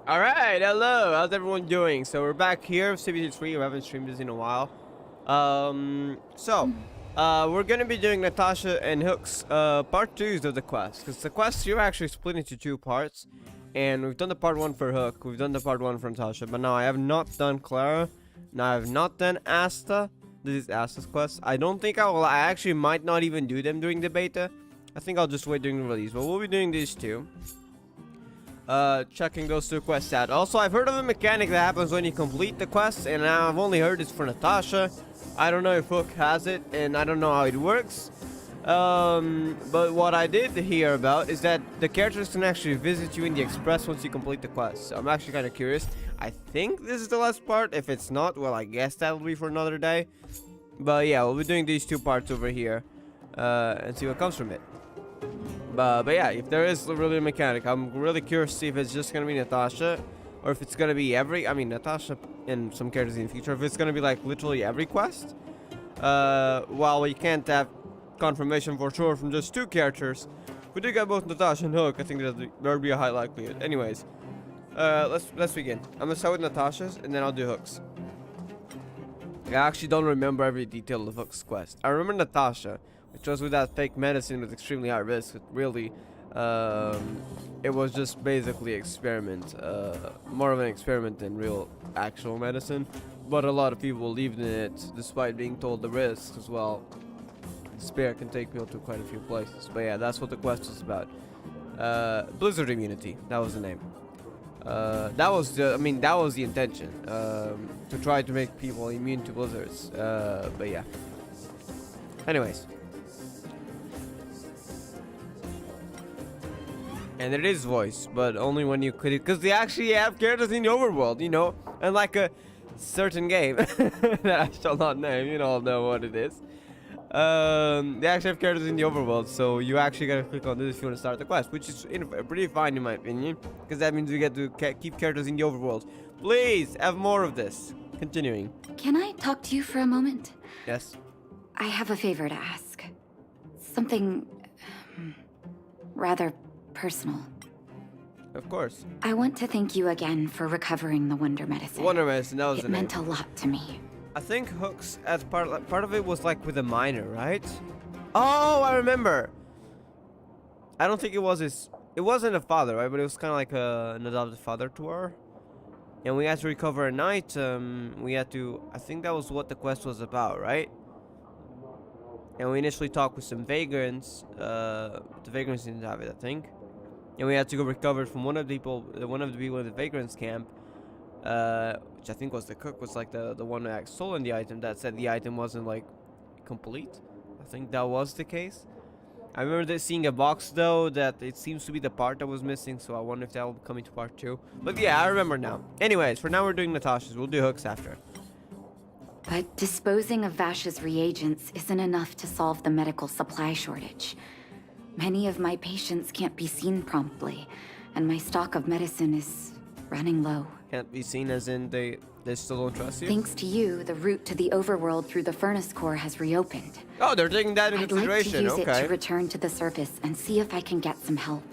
Alright, hello, how's everyone doing? So we're back here with CBT3, we haven't streamed this in a while. We're gonna be doing Natasha and Hook's part 2s of the quest. Because the quest here actually split into 2 parts. And we've done the part 1 for Hook, we've done the part 1 for Natasha. But now I have not done Clara. Now I have not done Asta. This is Asta's quest. I don't think I will, I actually might not even do them during the beta. I think I'll just wait during the release. But we'll be doing these 2. Checking those 2 quests out. Also, I've heard of a mechanic that happens when you complete the quest, and I've only heard it's for Natasha. I don't know if Hook has it, and I don't know how it works. But what I did hear about is that the characters can actually visit you in the express once you complete the quest. So I'm actually kind of curious. I think this is the last part. If it's not, well, I guess that'll be for another day. But yeah, we'll be doing these 2 parts over here, and see what comes from it. But yeah, if there is really a mechanic, I'm really curious to see if it's just gonna be Natasha, or if it's gonna be Natasha and some characters in the future, if it's gonna be like literally every quest. While we can't have confirmation for sure from just 2 characters, if we do get both Natasha and Hook, I think there'll be a high likelihood. Anyways, let's begin. I'm gonna start with Natasha's, and then I'll do Hook's. I actually don't remember every detail of Hook's quest. I remember Natasha, which was with that fake medicine with extremely high risk. It really, it was just basically experiment, more of an experiment than real actual medicine. But a lot of people believed in it, despite being told the risks as well. Spear can take people to quite a few places. But yeah, that's what the quest was about. Blizzard immunity, that was the name. That was the intention, to try to make people immune to blizzards. But yeah. Anyways. And it is voice, but only when you click, because they actually have characters in the overworld, you know, unlike a certain game that I shall not name. You all know what it is. They actually have characters in the overworld, so you actually gotta click on this if you want to start the quest, which is pretty fine in my opinion, because that means we get to keep characters in the overworld. Please have more of this. Continuing. Can I talk to you for a moment? Yes. I have a favor to ask. Something rather personal. Of course. I want to thank you again for recovering the Wonder Medicine. Wonder Medicine, that was the name. name. It meant a lot to me. I think Hook's as part of it was like with a miner, right? Oh, I remember. I don't think it was his. It wasn't a father, right? But it was kind of like an adopted father to her. And we had to recover an item. We had to. I think that was what the quest was about, right? And we initially talked with some vagrants. The vagrants didn't have it, I think. And we had to go recover it from one of the people in the vagrants camp. Which I think was the cook, was like the one that stolen the item, that said the item wasn't like complete. I think that was the case. I remember seeing a box though that it seems to be the part that was missing, so I wonder if that will come into part 2. But yeah, I remember now. Anyways, for now we're doing Natasha's. We'll do Hook's after. But disposing of Vash's reagents isn't enough to solve the medical supply shortage. Many of my patients can't be seen promptly, and my stock of medicine is running low. Can't be seen as in they still don't trust you? Thanks to you, the route to the overworld through the furnace core has reopened. Oh, they're taking that into consideration. I'd like to use okay. it to return to the surface and see if I can get some help.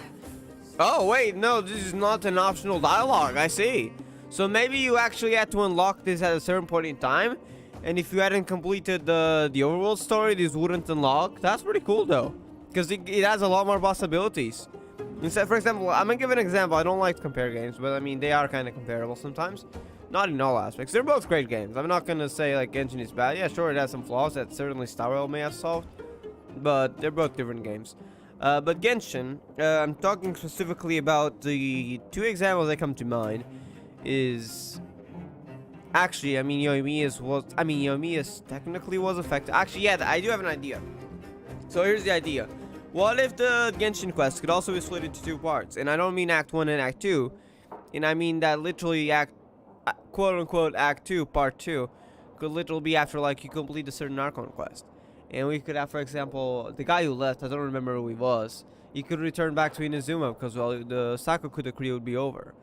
Oh, wait, no, this is not an optional dialogue. I see. So maybe you actually had to unlock this at a certain point in time, and if you hadn't completed the overworld story, this wouldn't unlock. That's pretty cool, though, because it has a lot more possibilities. Instead, for example, I'm gonna give an example. I don't like to compare games, but I mean, they are kind of comparable sometimes. Not in all aspects. They're both great games. I'm not gonna say like Genshin is bad. Yeah, sure, it has some flaws that certainly Star Rail may have solved, but they're both different games. But Genshin, I'm talking specifically about the 2 examples that come to mind. Is actually, I mean, Yoimiya's technically was affected. Actually, yeah, I do have an idea. So here's the idea. What if the Genshin quest could also be split into 2 parts? And I don't mean Act 1 and Act 2. And I mean that literally quote-unquote Act 2, Part 2, could literally be after, like, you complete a certain Archon quest. And we could have, for example, the guy who left, I don't remember who he was, he could return back to Inazuma because, well, the Sakoku decree would be over.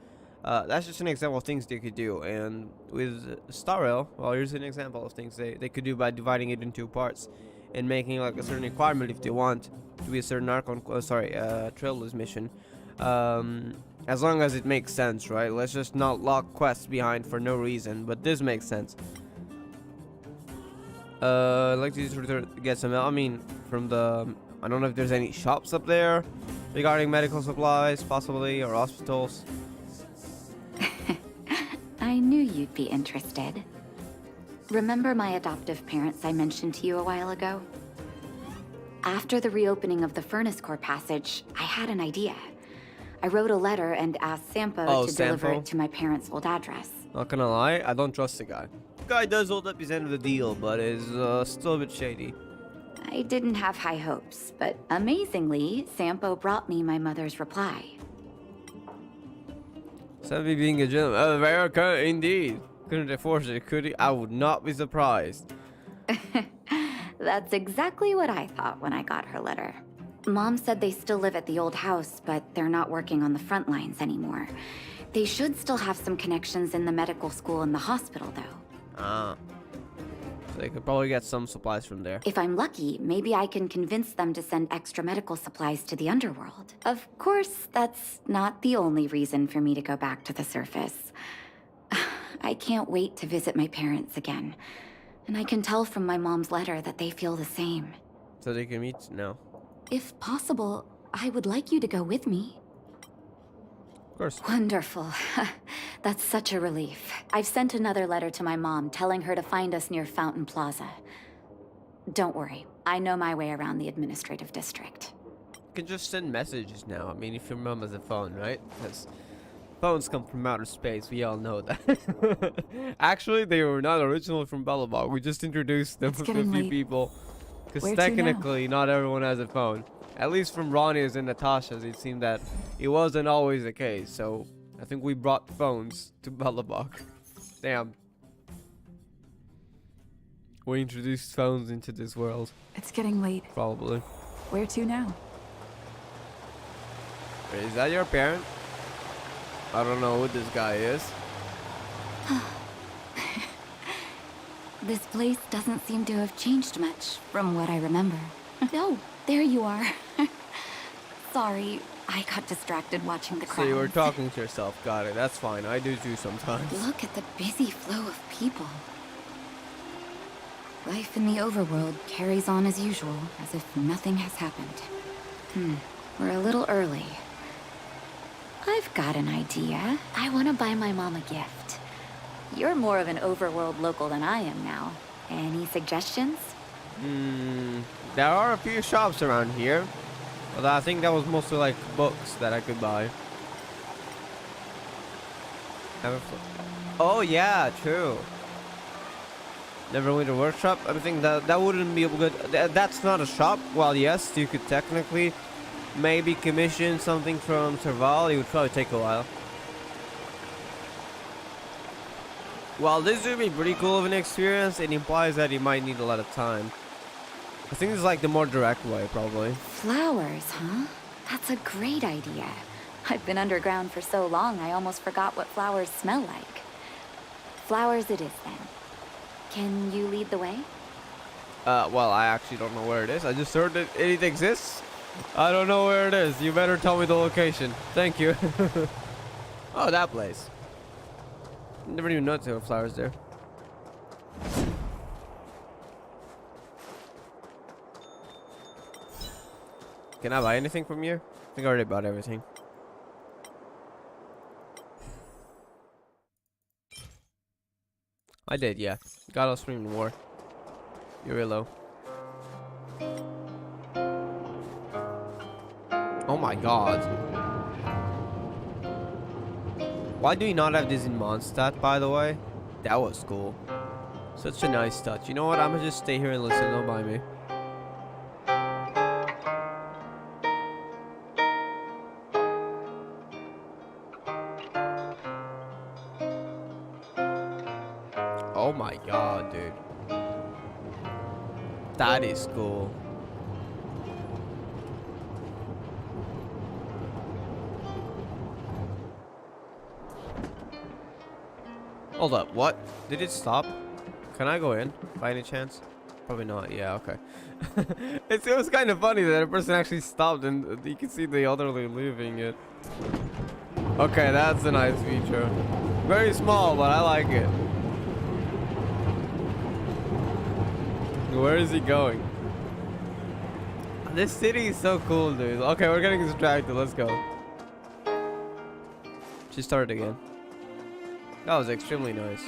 That's just an example of things they could do. And with Star Rail, well, here's an example of things they could do by dividing it into 2 parts. And making like a certain requirement if they want to be a certain Archon, Trailers mission. As long as it makes sense, right? Let's just not lock quests behind for no reason, but this makes sense. I'd like to get some, I mean, from the, I don't know if there's any shops up there regarding medical supplies, possibly, or hospitals. I knew you'd be interested. Remember my adoptive parents I mentioned to you a while ago? After the reopening of the Furnace Core passage, I had an idea. I wrote a letter and asked Sampo to deliver it to my parents' old address. Not gonna lie, I don't trust the guy. The guy does hold up his end of the deal, but is still a bit shady. I didn't have high hopes, but amazingly, Sampo brought me my mother's reply. Sammy being a gentleman, very okay indeed. Couldn't have forced it, could he? I would not be surprised. That's exactly what I thought when I got her letter. Mom said they still live at the old house, but they're not working on the front lines anymore. They should still have some connections in the medical school and the hospital, though. Ah. So they could probably get some supplies from there. If I'm lucky, maybe I can convince them to send extra medical supplies to the underworld. Of course, that's not the only reason for me to go back to the surface. I can't wait to visit my parents again. And I can tell from my mom's letter that they feel the same. So they can meet? No. If possible, I would like you to go with me. Of course. Wonderful. That's such a relief. I've sent another letter to my mom telling her to find us near Fountain Plaza. Don't worry, I know my way around the administrative district. You can just send messages now. I mean, if your mom has a phone, right? Because phones come from outer space. We all know that. Actually, they were not originally from Belobog. We just introduced them to a few people. Because technically, not everyone has a phone. At least from Ronnie's and Natasha's, it seemed that it wasn't always the case. So, I think we brought phones to Belobog. Damn. We introduced phones into this world. It's getting late. Probably. Where to now? Wait, is that your parent? I don't know who this guy is. This place doesn't seem to have changed much from what I remember. Oh, there you are. Sorry, I got distracted watching the crowds. So you were talking to yourself. Got it. That's fine. I do too sometimes. Look at the busy flow of people. Life in the overworld carries on as usual, as if nothing has happened. We're a little early. I've got an idea. I want to buy my mom a gift. You're more of an overworld local than I am now. Any suggestions? There are a few shops around here, but I think that was mostly like books that I could buy. Oh yeah, true. Neverwinter Workshop. I think that wouldn't be good. That's not a shop. Well, yes, you could technically maybe commission something from Serval. It would probably take a while. Well, this would be pretty cool of an experience. It implies that you might need a lot of time. I think this is like the more direct way, probably. Flowers, huh? That's a great idea. I've been underground for so long, I almost forgot what flowers smell like. Flowers it is, then. Can you lead the way? Well, I actually don't know where it is. I just heard that it exists. I don't know where it is. You better tell me the location. Thank you. Oh, that place. Never even noticed there were flowers there. Can I buy anything from here? I think I already bought everything. I did, yeah. Got all Spring War. You're real low. Oh my god. Why do you not have this in Mondstadt, by the way? That was cool. Such a nice touch. You know what? I'm gonna just stay here and listen. Don't mind me. Oh my god, dude. That is cool. Hold up, what? Did it stop? Can I go in, by any chance? Probably not. Yeah, okay. It was kind of funny that a person actually stopped and you can see the elderly leaving it. Okay, that's a nice feature. Very small, but I like it. Where is he going? This city is so cool, dude. Okay, we're getting distracted. Let's go. She started again. That was extremely nice.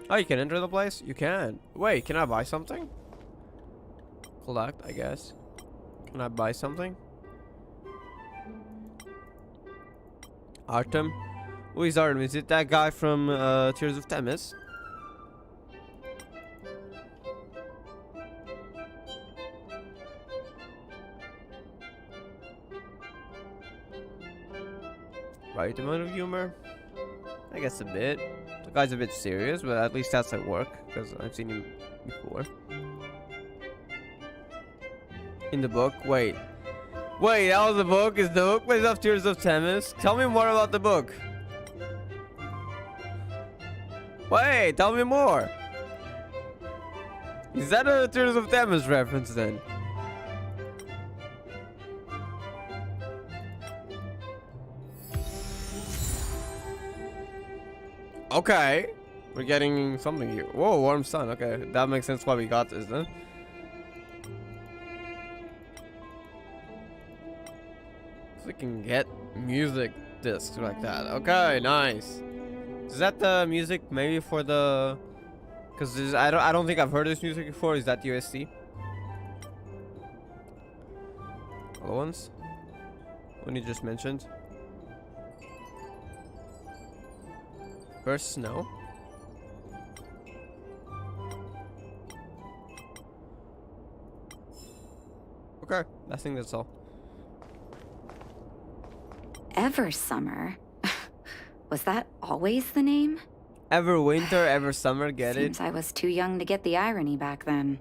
Oh, you can enter the place? You can. Wait, can I buy something? Collect, I guess. Can I buy something? Artem? Who is Artem? Is it that guy from Tears of Themis? Right amount of humor? I guess a bit. The guy's a bit serious, but at least that's at work, because I've seen him before. In the book? Wait. Wait, that was the book? Is the book based off Tears of Themis? Tell me more about the book. Wait, tell me more. Is that a Tears of Themis reference then? Okay, we're getting something here. Whoa, warm sun. Okay, that makes sense why we got this then. So we can get music discs like that. Okay, nice. Is that the music maybe for the? Because I don't think I've heard this music before. Is that USC? Other ones? One you just mentioned. First snow. Okay, I think that's all. Ever Summer? Was that always the name? Ever winter, ever summer, get it? Seems I was too young to get the irony back then.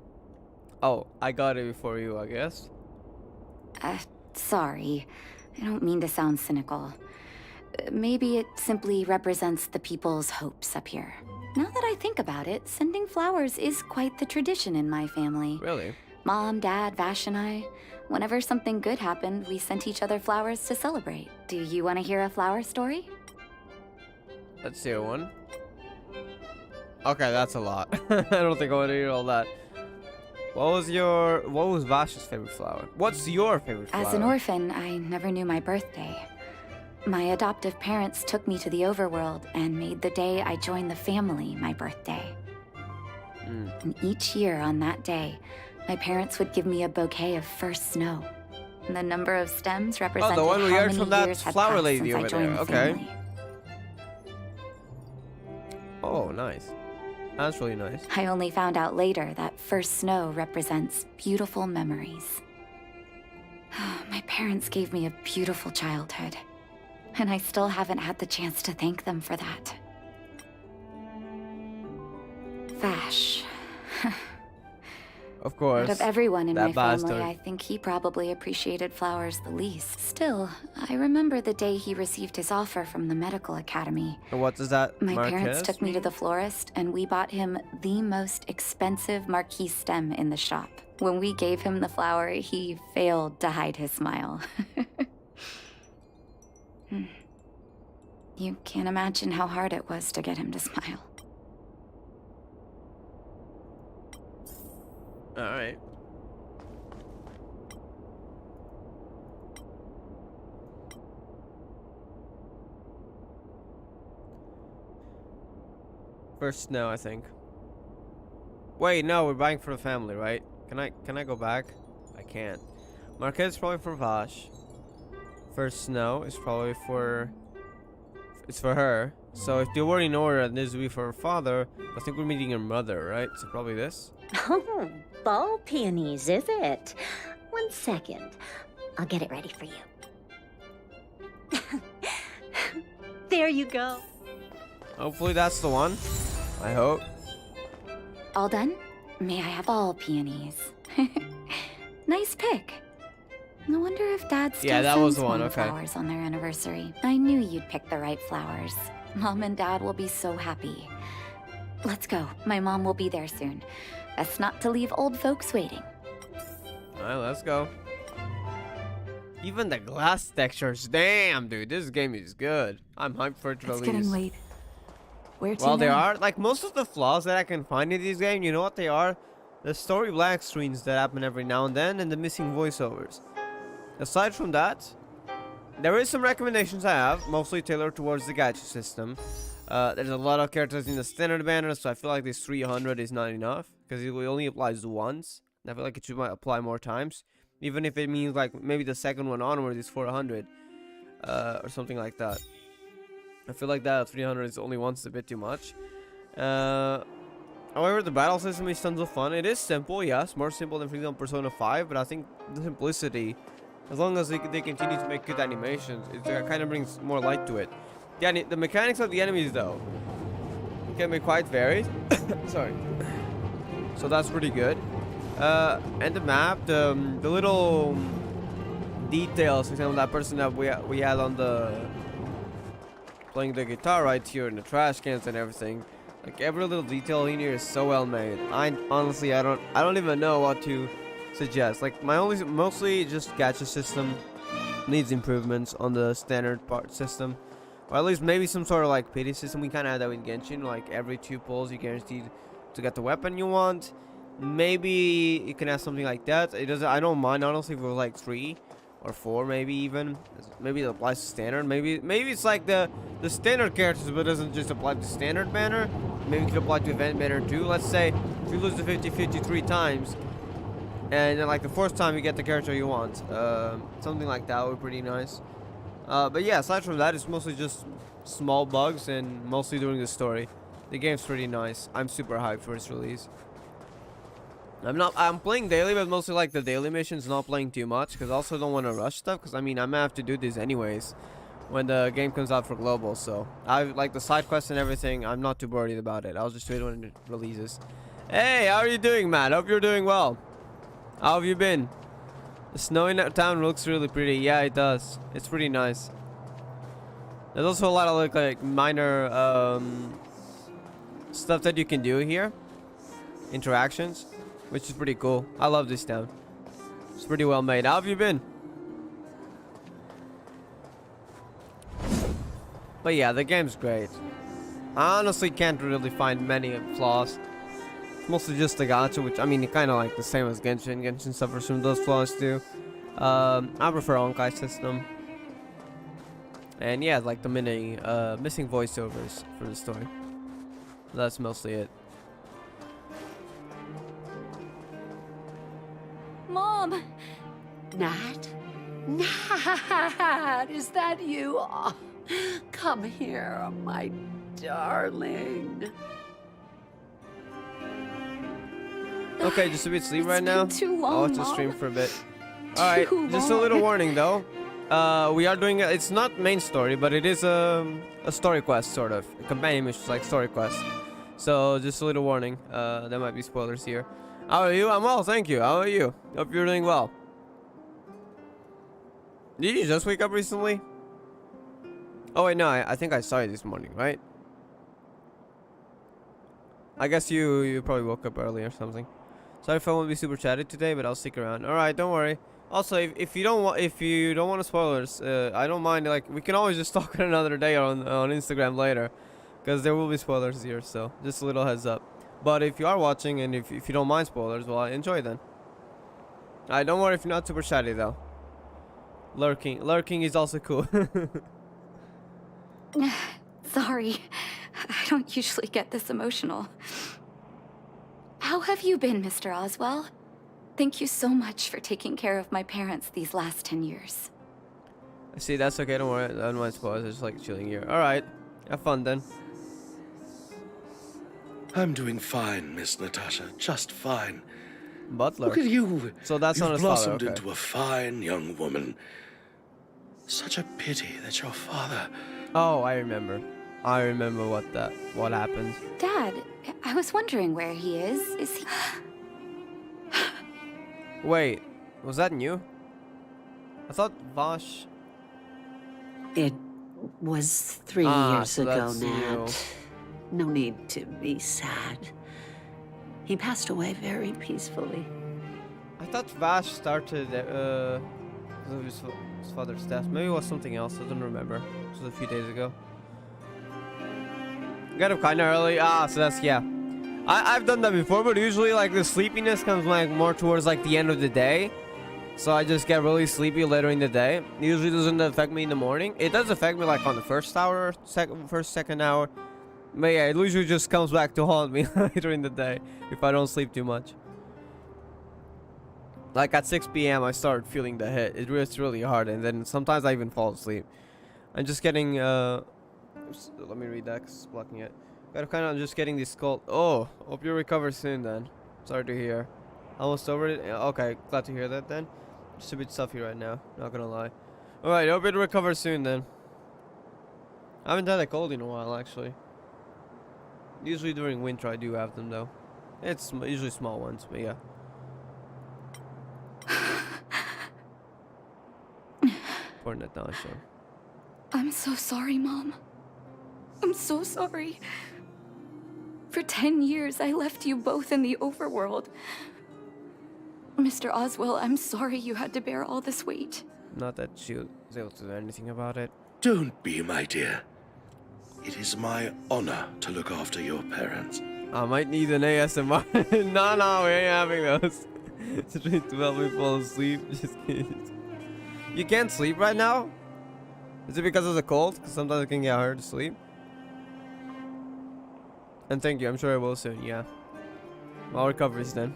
Oh, I got it before you, I guess. Sorry. I don't mean to sound cynical. Maybe it simply represents the people's hopes up here. Now that I think about it, sending flowers is quite the tradition in my family. Really? Mom, Dad, Vash, and I. Whenever something good happened, we sent each other flowers to celebrate. Do you want to hear a flower story? Let's hear one. Okay, that's a lot. I don't think I want to hear all that. What was Vash's favorite flower? What's your favorite flower? As an orphan, I never knew my birthday. My adoptive parents took me to the overworld and made the day I joined the family my birthday. And each year on that day, my parents would give me a bouquet of first snow. And the number of stems represented the one we how heard many from that years had flower passed lady since I over joined there. the Okay. family. Oh, nice. That's really nice. I only found out later that first snow represents beautiful memories. My parents gave me a beautiful childhood, and I still haven't had the chance to thank them for that. Vash. Of course. Out of everyone in my bastard. family, I think he probably appreciated flowers the least. Still, I remember the day he received his offer from the medical academy. And what does that My Marquez parents took me to mean? the florist, and we bought him the most expensive marquee stem in the shop. When we gave him the flower, he failed to hide his smile. You can't imagine how hard it was to get him to smile. Alright. First snow, I think. Wait, no, we're buying for the family, right? Can I go back? I can't. Marquez is probably for Vash. First snow is probably for... It's for her. So if you already know her and this will be for her father, I think we're meeting her mother, right? So probably this. Oh, ball peonies, is it? 1 second. I'll get it ready for you. There you go. Hopefully that's the one. I hope. All done? May I have all peonies? Nice pick. I wonder if Dad still Yeah, that sends was the one, Mom okay. flowers on their anniversary. I knew you'd pick the right flowers. Mom and Dad will be so happy. Let's go. My mom will be there soon. Best not to leave old folks waiting. Alright, let's go. Even the glass textures, damn, dude, this game is good. I'm hyped for it to It's release. getting late. Where to Well, now? they are like most of the flaws that I can find in this game. You know what they are? The story black screens that happen every now and then, and the missing voiceovers. Aside from that, there is some recommendations I have, mostly tailored towards the gacha system. There's a lot of characters in the standard banner, so I feel like this 300 is not enough because it only applies once. I feel like it should apply more times, even if it means like maybe the second one onward is 400 or something like that. I feel like that 300 is only once a bit too much. However, the battle system is tons of fun. It is simple, yes, more simple than for example Persona 5, but I think the simplicity, as long as they continue to make good animations, it kind of brings more light to it. The mechanics of the enemies though can be quite varied. Sorry. So that's pretty good. And the map, the little details, for example, that person that we had on the playing the guitar right here in the trash cans and everything. Like every little detail in here is so well made. Honestly, I don't even know what to suggest. Like mostly just gacha system needs improvements on the standard part system, or at least maybe some sort of like pity system. We kind of had that with Genshin. Like every 2 pulls, you guaranteed to get the weapon you want. Maybe you can have something like that. It doesn't. I don't mind honestly if it was like 3 or 4, maybe even. Maybe it applies to standard. Maybe it's like the standard characters, but it doesn't just apply to standard banner. Maybe it could apply to event banner too. Let's say if you lose the 50-50 3 times, and then like the 4th time you get the character you want. Something like that would be pretty nice. But yeah, aside from that, it's mostly just small bugs and mostly during the story. The game's pretty nice. I'm super hyped for its release. I'm playing daily, but mostly like the daily missions, not playing too much, because I also don't want to rush stuff, because I mean, I'm gonna have to do this anyways when the game comes out for global, so I like the side quests and everything. I'm not too worried about it. I'll just do it when it releases. Hey, how are you doing, Matt? Hope you're doing well. How have you been? The snow in that town looks really pretty. Yeah, it does. It's pretty nice. There's also a lot of like minor stuff that you can do here, interactions, which is pretty cool. I love this town. It's pretty well made. How have you been? But yeah, the game's great. I honestly can't really find many flaws. It's mostly just the gacha, which I mean, kind of like the same as Genshin. Genshin suffers from those flaws too. I prefer Honkai system. And yeah, like the missing voiceovers for the story. That's mostly it. Mom! Nat? Nat, is that you? Oh, come here, my darling. Okay, just a bit sleep It's right now. been too long, I'll watch the Mom. stream for a bit. Alright, just a long. little warning though. We are doing it's not main story, but it is a story quest sort of. A companion mission like story quest. So just a little warning. There might be spoilers here. How are you? I'm well, thank you. How are you? Hope you're doing well. Did you just wake up recently? Oh wait, no, I think I saw you this morning, right? I guess you probably woke up early or something. Sorry if I won't be super chatty today, but I'll stick around. All right, don't worry. Also, if you don't want spoilers, I don't mind. Like we can always just talk another day on Instagram later, because there will be spoilers here. So just a little heads up. But if you are watching and if you don't mind spoilers, well, I enjoy then. Alright, don't worry if you're not super chatty though. Lurking is also cool. Sorry, I don't usually get this emotional. How have you been, Mr. Oswell? Thank you so much for taking care of my parents these last 10 years. See, that's okay, don't worry. I don't mind spoilers, I just like chilling here. Alright, have fun then. I'm doing fine, Miss Natasha. Just fine. Butler. Look at you. So that's You've not his father, blossomed okay. into a fine young woman. Such a pity that your father... Oh, I remember. I remember what happened. Dad, I was wondering where he is. Is he... Wait, was that new? I thought Vosh... It was 3 Ah, years so ago, that's Nat. new. No need to be sad. He passed away very peacefully. I thought Vash started because of his father's death. Maybe it was something else. I don't remember. It was a few days ago. Got up kind of early. Ah, so that's yeah. I've done that before, but usually like the sleepiness comes like more towards like the end of the day. So I just get really sleepy later in the day. It usually doesn't affect me in the morning. It does affect me like on the first hour, second hour. But yeah, it usually just comes back to haunt me later in the day if I don't sleep too much. Like at 6 p.m. I start feeling the hit. It's really hard, and then sometimes I even fall asleep. I'm just getting let me read that 'cause it's blocking it. I'm just getting this cold. Oh, hope you recover soon then. Sorry to hear. Almost over it. Okay, glad to hear that then. Just a bit stuffy right now, not gonna lie. Alright, hope you recover soon then. I haven't had a cold in a while actually. Usually during winter I do have them though. It's usually small ones, but yeah. Poor Natasha. I'm so sorry, Mom. I'm so sorry. For 10 years, I left you both in the overworld. Mr. Oswell, I'm sorry you had to bear all this weight. Not that she was able to do anything about it. Don't be, my dear. It is my honor to look after your parents. I might need an ASMR. No, we ain't having those. Trying to help me fall asleep. Just kidding. You can't sleep right now? Is it because of the cold? Because sometimes it can get hard to sleep. And thank you, I'm sure I will soon, yeah. All recoveries then.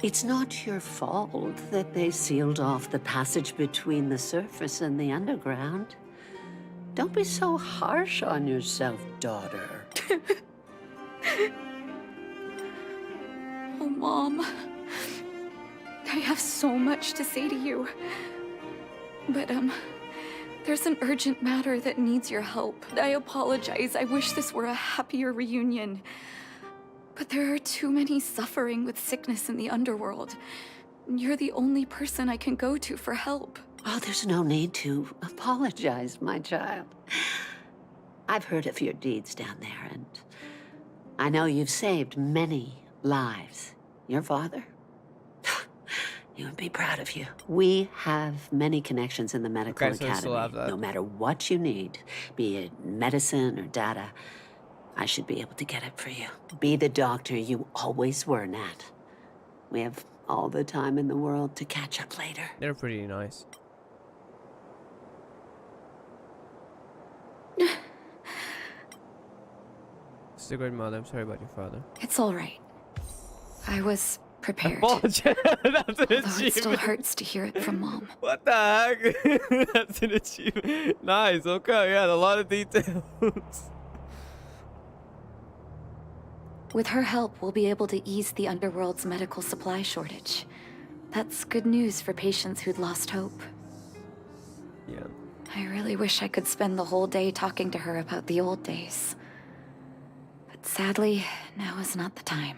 It's not your fault that they sealed off the passage between the surface and the underground. Don't be so harsh on yourself, daughter. Oh, Mom. I have so much to say to you. But, there's an urgent matter that needs your help. I apologize. I wish this were a happier reunion. But there are too many suffering with sickness in the underworld. You're the only person I can go to for help. Oh, there's no need to apologize, my child. I've heard of your deeds down there, and I know you've saved many lives. Your father? He would be proud of you. We have many connections in the medical Okay, so I still have academy. that. No matter what you need, be it medicine or data, I should be able to get it for you. Be the doctor you always were, Nat. We have all the time in the world to catch up later. They're pretty nice. It's a great mother. I'm sorry about your father. It's all right. I was prepared. Apologize. That's an Although it still achievement. hurts to hear it from Mom. What the heck? That's an achievement. Nice. Okay. Yeah, a lot of details. With her help, we'll be able to ease the underworld's medical supply shortage. That's good news for patients who'd lost hope. Yeah. I really wish I could spend the whole day talking to her about the old days. But sadly, now is not the time.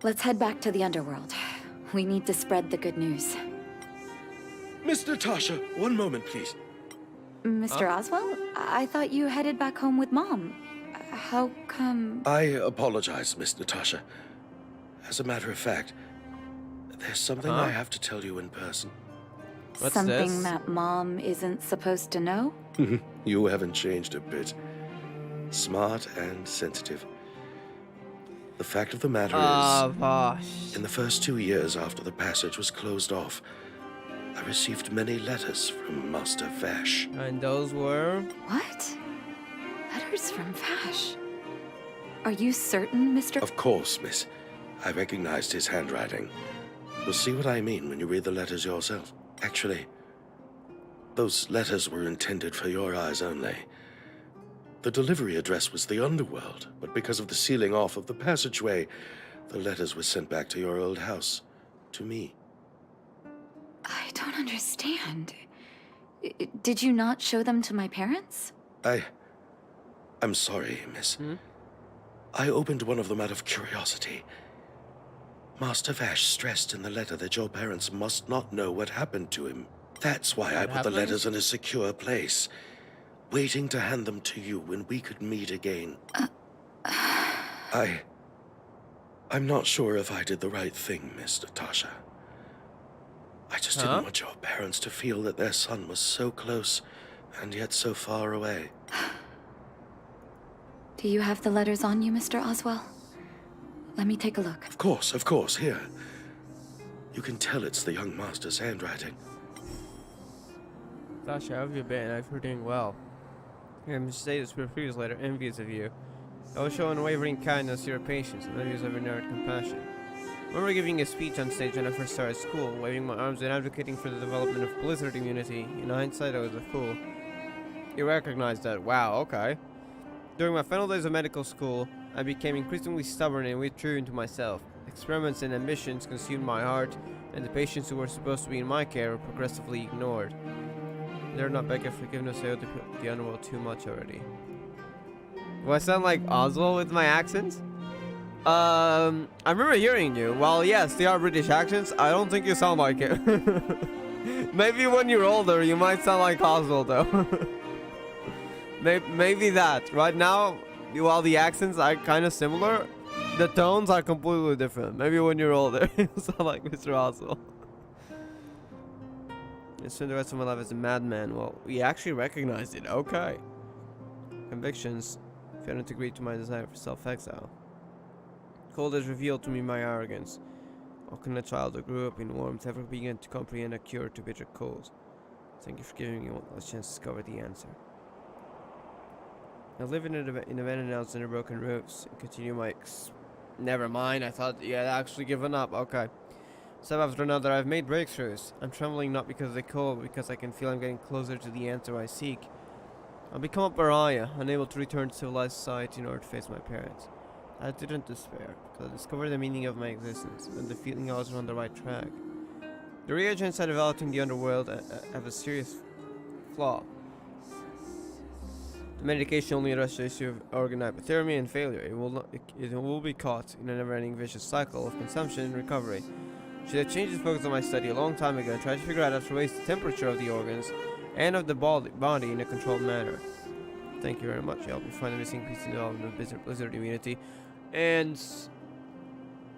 Let's head back to the underworld. We need to spread the good news. Miss Natasha, one moment, please. Mr. Oswell? I thought you headed back home with Mom. How come... I apologize, Miss Natasha. As a matter of fact, there's something I have to tell you in person. What's something this? that Mom isn't supposed to know? You haven't changed a bit. Smart and sensitive. The fact of the matter is, Bosh. in the first 2 years after the passage was closed off, I received many letters from Master Vash. And those were... What? Letters from Vash? Are you certain, Mr. Of course, miss. I recognized his handwriting. You'll see what I mean when you read the letters yourself. Actually, those letters were intended for your eyes only. The delivery address was the underworld, but because of the sealing off of the passageway, the letters were sent back to your old house, to me. I don't understand. Did you not show them to my parents? I'm sorry, miss. I opened one of them out of curiosity. Master Vash stressed in the letter that your parents must not know what happened to him. That's why I put the letters in a secure place, waiting to hand them to you when we could meet again. I'm not sure if I did the right thing, Miss Natasha. I just didn't want your parents to feel that their son was so close and yet so far away. Do you have the letters on you, Mr. Oswell? Let me take a look. Of course, here. You can tell it's the young master's handwriting. Natasha, how have you been? I've heard doing well. Your Mercedes were previous letter envious of you. I will show unwavering kindness to your patients and envious of your inherent compassion. I remember giving a speech on stage when I first started school, waving my arms and advocating for the development of blizzard immunity. In hindsight, I was a fool. You recognize that. Wow, okay. During my final days of medical school, I became increasingly stubborn and withdrew into myself. Experiments and ambitions consumed my heart, and the patients who were supposed to be in my care were progressively ignored. They're not begging forgiveness, I owe the underworld too much already. Do I sound like Oswald with my accents? I remember hearing you. Well, yes, they are British accents. I don't think you sound like it. Maybe when you're older, you might sound like Oswald, though. Maybe that. Right now, while the accents are kind of similar, the tones are completely different. Maybe when you're older, you sound like Mr. Oswald. I spent the rest of my life as a madman. Well, we actually recognized it. Okay. Convictions. Failed to agree to my desire for self-exile. Cold has revealed to me my arrogance. How can a child who grew up in warmth ever begin to comprehend a cure to bitter cold? Thank you for giving me one last chance to discover the answer. I live in abandoned houses under broken roofs and continue my Never mind, I thought you had actually given up. Okay. Step after another, I've made breakthroughs. I'm trembling not because of the cold, but because I can feel I'm getting closer to the answer I seek. I'll become a pariah, unable to return to civilized society in order to face my parents. I didn't despair, because I discovered the meaning of my existence, and the feeling I was on the right track. The reagents I developed in the underworld have a serious flaw. The medication only addresses the issue of organ hypothermia and failure. It will be caught in a never-ending vicious cycle of consumption and recovery. Should I change the focus of my study a long time ago and try to figure out how to raise the temperature of the organs and of the body in a controlled manner. Thank you very much. You helped me find the missing piece in development of blizzard immunity. And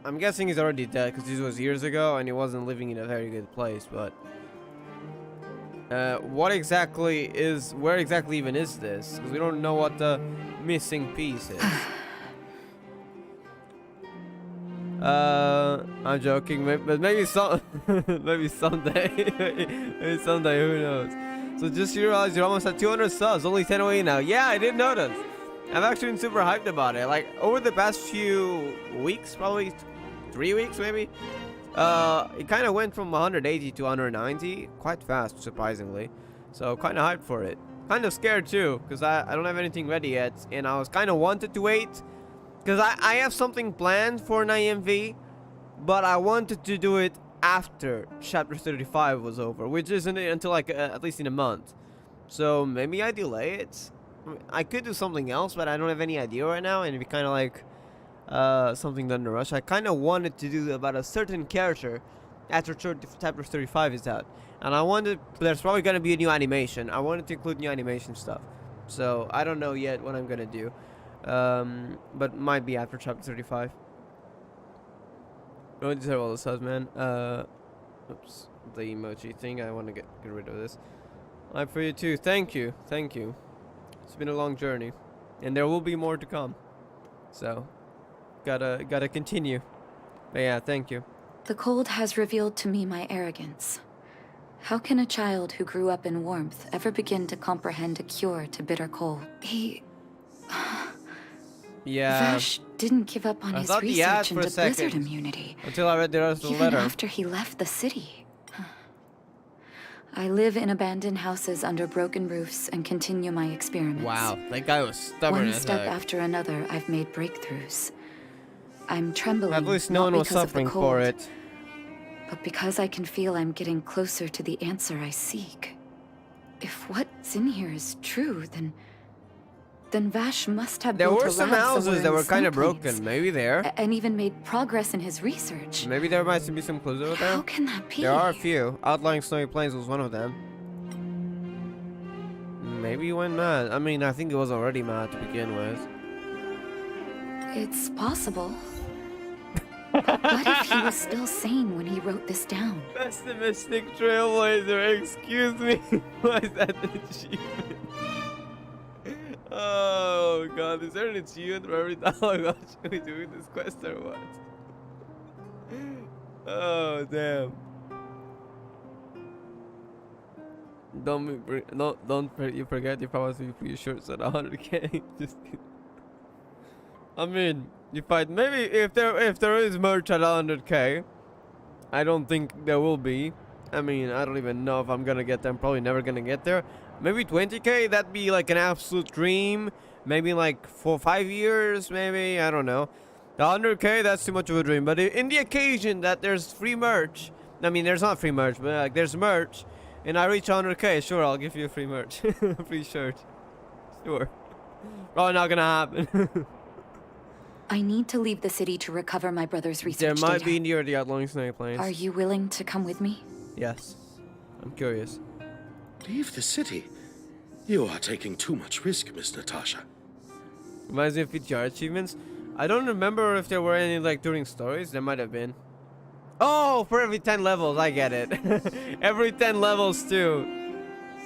I'm guessing he's already dead because this was years ago and he wasn't living in a very good place, but where exactly even is this? Because we don't know what the missing piece is. I'm joking, but maybe maybe someday, maybe someday, who knows? So just realize you're almost at 200 subs, only 10 away now. Yeah, I did notice. I've actually been super hyped about it. Like over the past few weeks, probably 3 weeks maybe. It kind of went from 180 to 190 quite fast, surprisingly. So kind of hyped for it. Kind of scared too, because I don't have anything ready yet, and I was kind of wanted to wait. Because I have something planned for an IMV, but I wanted to do it after chapter 35 was over, which isn't until like at least in a month. So maybe I delay it. I could do something else, but I don't have any idea right now, and it'd be kind of like something done in a rush. I kind of wanted to do about a certain character after chapter 35 is out, and I wanted. There's probably gonna be a new animation. I wanted to include new animation stuff, so I don't know yet what I'm gonna do. But might be after chapter 35. I don't deserve all the subs, man. Oops, the emoji thing. I want to get rid of this. I'm for you too. Thank you. It's been a long journey, and there will be more to come. So, gotta continue. But yeah, thank you. The cold has revealed to me my arrogance. How can a child who grew up in warmth ever begin to comprehend a cure to bitter cold? Yeah. Vash didn't give up on his research into blizzard immunity. Until I read the rest of the letter. Even after he left the city. I live in abandoned houses under broken roofs and continue my experiments. Wow, that guy was stubborn. One step after another, I've made breakthroughs. I'm trembling. At least no one was suffering for it. But because I can feel I'm getting closer to the answer I seek. If what's in here is true, then Vash must have there built were a some lab houses that were kind of Snow Plains, broken. Maybe there. and even made progress in his research. Maybe there might be some clues over there. How can that be? There are a few. Outlying Snowy Plains was one of them. Maybe he went mad. I mean, I think he was already mad to begin with. It's possible. What if he was still sane when he wrote this down? Pessimistic trailblazer, excuse me. Why is that an achievement? Oh god, is there an achievement for every dialogue option we do in this quest or what? Oh damn. Don't you forget you promised me free shirts at 100k. Just kidding. I mean, maybe if there is merch at 100k, I don't think there will be. I mean, I don't even know if I'm gonna get there. I'm probably never gonna get there. Maybe 20k, that'd be like an absolute dream. Maybe like 5 years, maybe, I don't know. The 100k, that's too much of a dream. But in the occasion that there's free merch, I mean, there's not free merch, but like there's merch, and I reach 100k, sure, I'll give you a free merch, free shirt, sure. Probably not gonna happen. I need to leave the city to recover my brother's research There might data. be near the outlying snake plains. Are you willing to come with me? Yes, I'm curious. Leave the city? You are taking too much risk, Miss Natasha. Reminds me of PTR achievements. I don't remember if there were any like during stories. There might have been. Oh, for every 10 levels, I get it. Every 10 levels too.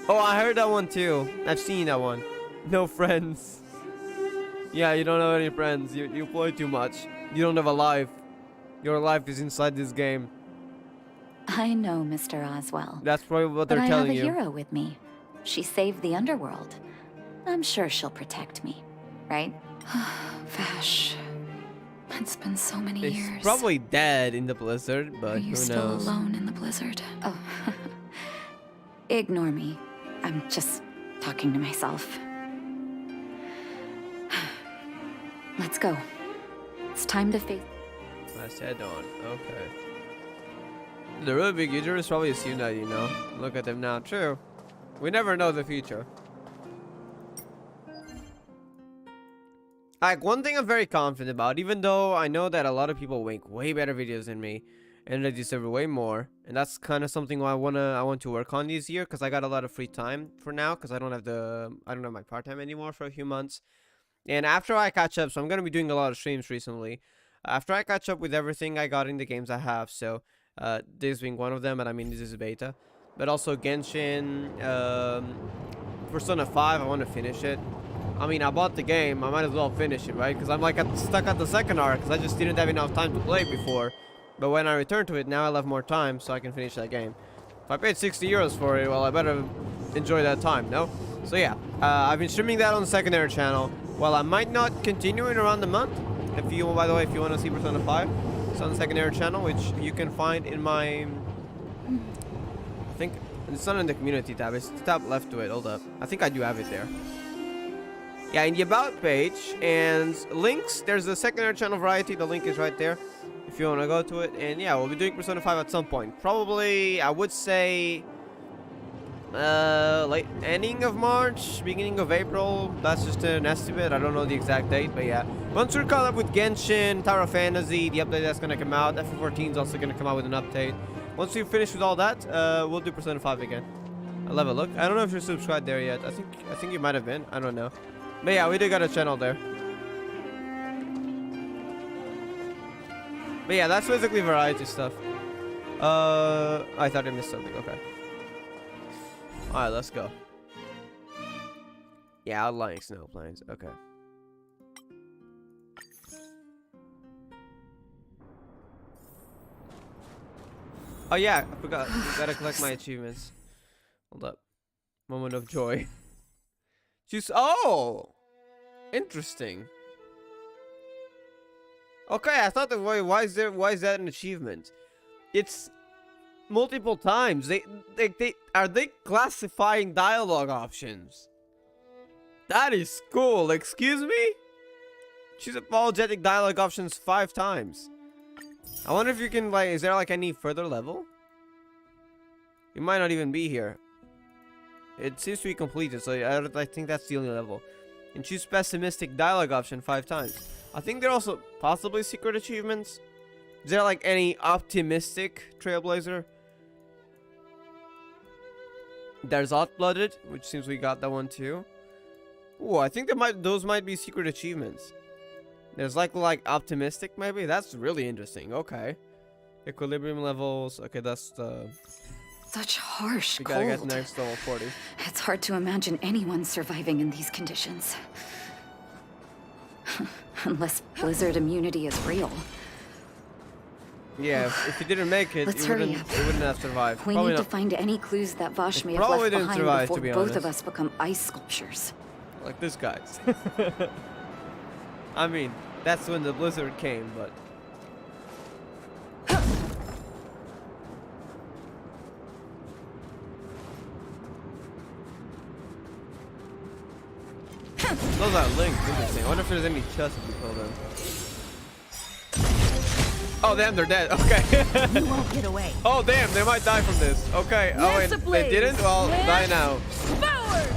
Oh, I heard that one too. I've seen that one. No friends. Yeah, you don't have any friends. You play too much. You don't have a life. Your life is inside this game. I know, Mr. Oswell. That's probably what But they're I telling have a you. hero with me. She saved the underworld. I'm sure she'll protect me, right? Vash. It's been so many He's years. probably dead in the blizzard, but Are you who still knows? alone in the blizzard? Oh, ignore me. I'm just talking to myself. Let's go. It's time to face. Let's head on. Okay. The really big YouTubers probably assume that, you know. Look at them now. True. We never know the future. Like, one thing I'm very confident about, even though I know that a lot of people make way better videos than me, and they deserve way more, and that's kind of something I want to work on this year, because I got a lot of free time for now, because I don't have my part-time anymore for a few months. And after I catch up, so I'm going to be doing a lot of streams recently. After I catch up with everything I got in the games I have, so this being one of them, and I mean this is a beta, but also Genshin, Persona 5, I want to finish it. I mean, I bought the game, I might as well finish it, right? Because I'm like stuck at the second arc, because I just didn't have enough time to play before. But when I return to it, now I'll have more time, so I can finish that game. If I paid 60 euros for it, well, I better enjoy that time, no? So yeah, I've been streaming that on the secondary channel. Well, I might not continue it around the month. If you, by the way, if you want to see Persona 5, it's on the secondary channel, which you can find in my... I think it's not in the community tab, it's the tab left to it, hold up. I think I do have it there. Yeah, in the about page and links, there's the secondary channel variety, the link is right there if you want to go to it. And yeah, we'll be doing Persona 5 at some point. Probably, I would say, late ending of March, beginning of April. That's just an estimate, I don't know the exact date, but yeah. Once we're caught up with Genshin, Tower of Fantasy, the update that's going to come out, FF14 is also going to come out with an update. Once we finish with all that, we'll do Persona 5 again. I'll have a look. I don't know if you're subscribed there yet. I think you might have been, I don't know. But yeah, we do got a channel there. But yeah, that's basically variety stuff. I thought I missed something. Okay. Alright, let's go. Yeah, outlying snow plains. Okay. Oh yeah, I forgot. Gotta collect my achievements. Hold up. Moment of joy. Choose. Oh! Interesting. Okay, I thought that why is that an achievement? It's multiple times. They are they classifying dialogue options? That is cool. Excuse me? Choose apologetic dialogue options 5 times. I wonder if you can is there like any further level? You might not even be here. It seems to be completed, so I think that's the only level. And choose pessimistic dialogue option 5 times. I think there are also possibly secret achievements. Is there like any optimistic trailblazer? There's Hot-Blooded, which seems we got that one too. Ooh, I think those might be secret achievements. There's like optimistic maybe. That's really interesting. Okay. Equilibrium levels. Okay, that's the. Such harsh We gotta get cold. next level 40. It's hard to imagine anyone surviving in these conditions. Unless blizzard immunity is real. Yeah, if you didn't make it, Let's you hurry wouldn't, up. you wouldn't have survived. We Probably need to not. find any clues that Vash It may have probably left didn't behind survive, before to be both of honest. us become ice sculptures. Like this guy's. I mean, that's when the blizzard came, but. Those are linked. Interesting. I wonder if there's any chests if you kill them. Oh damn, they're dead. Okay. You won't get away. Oh damn, they might die from this. Okay. Oh wait, Lance they ablaze. didn't. Well, die Lance now. Forward!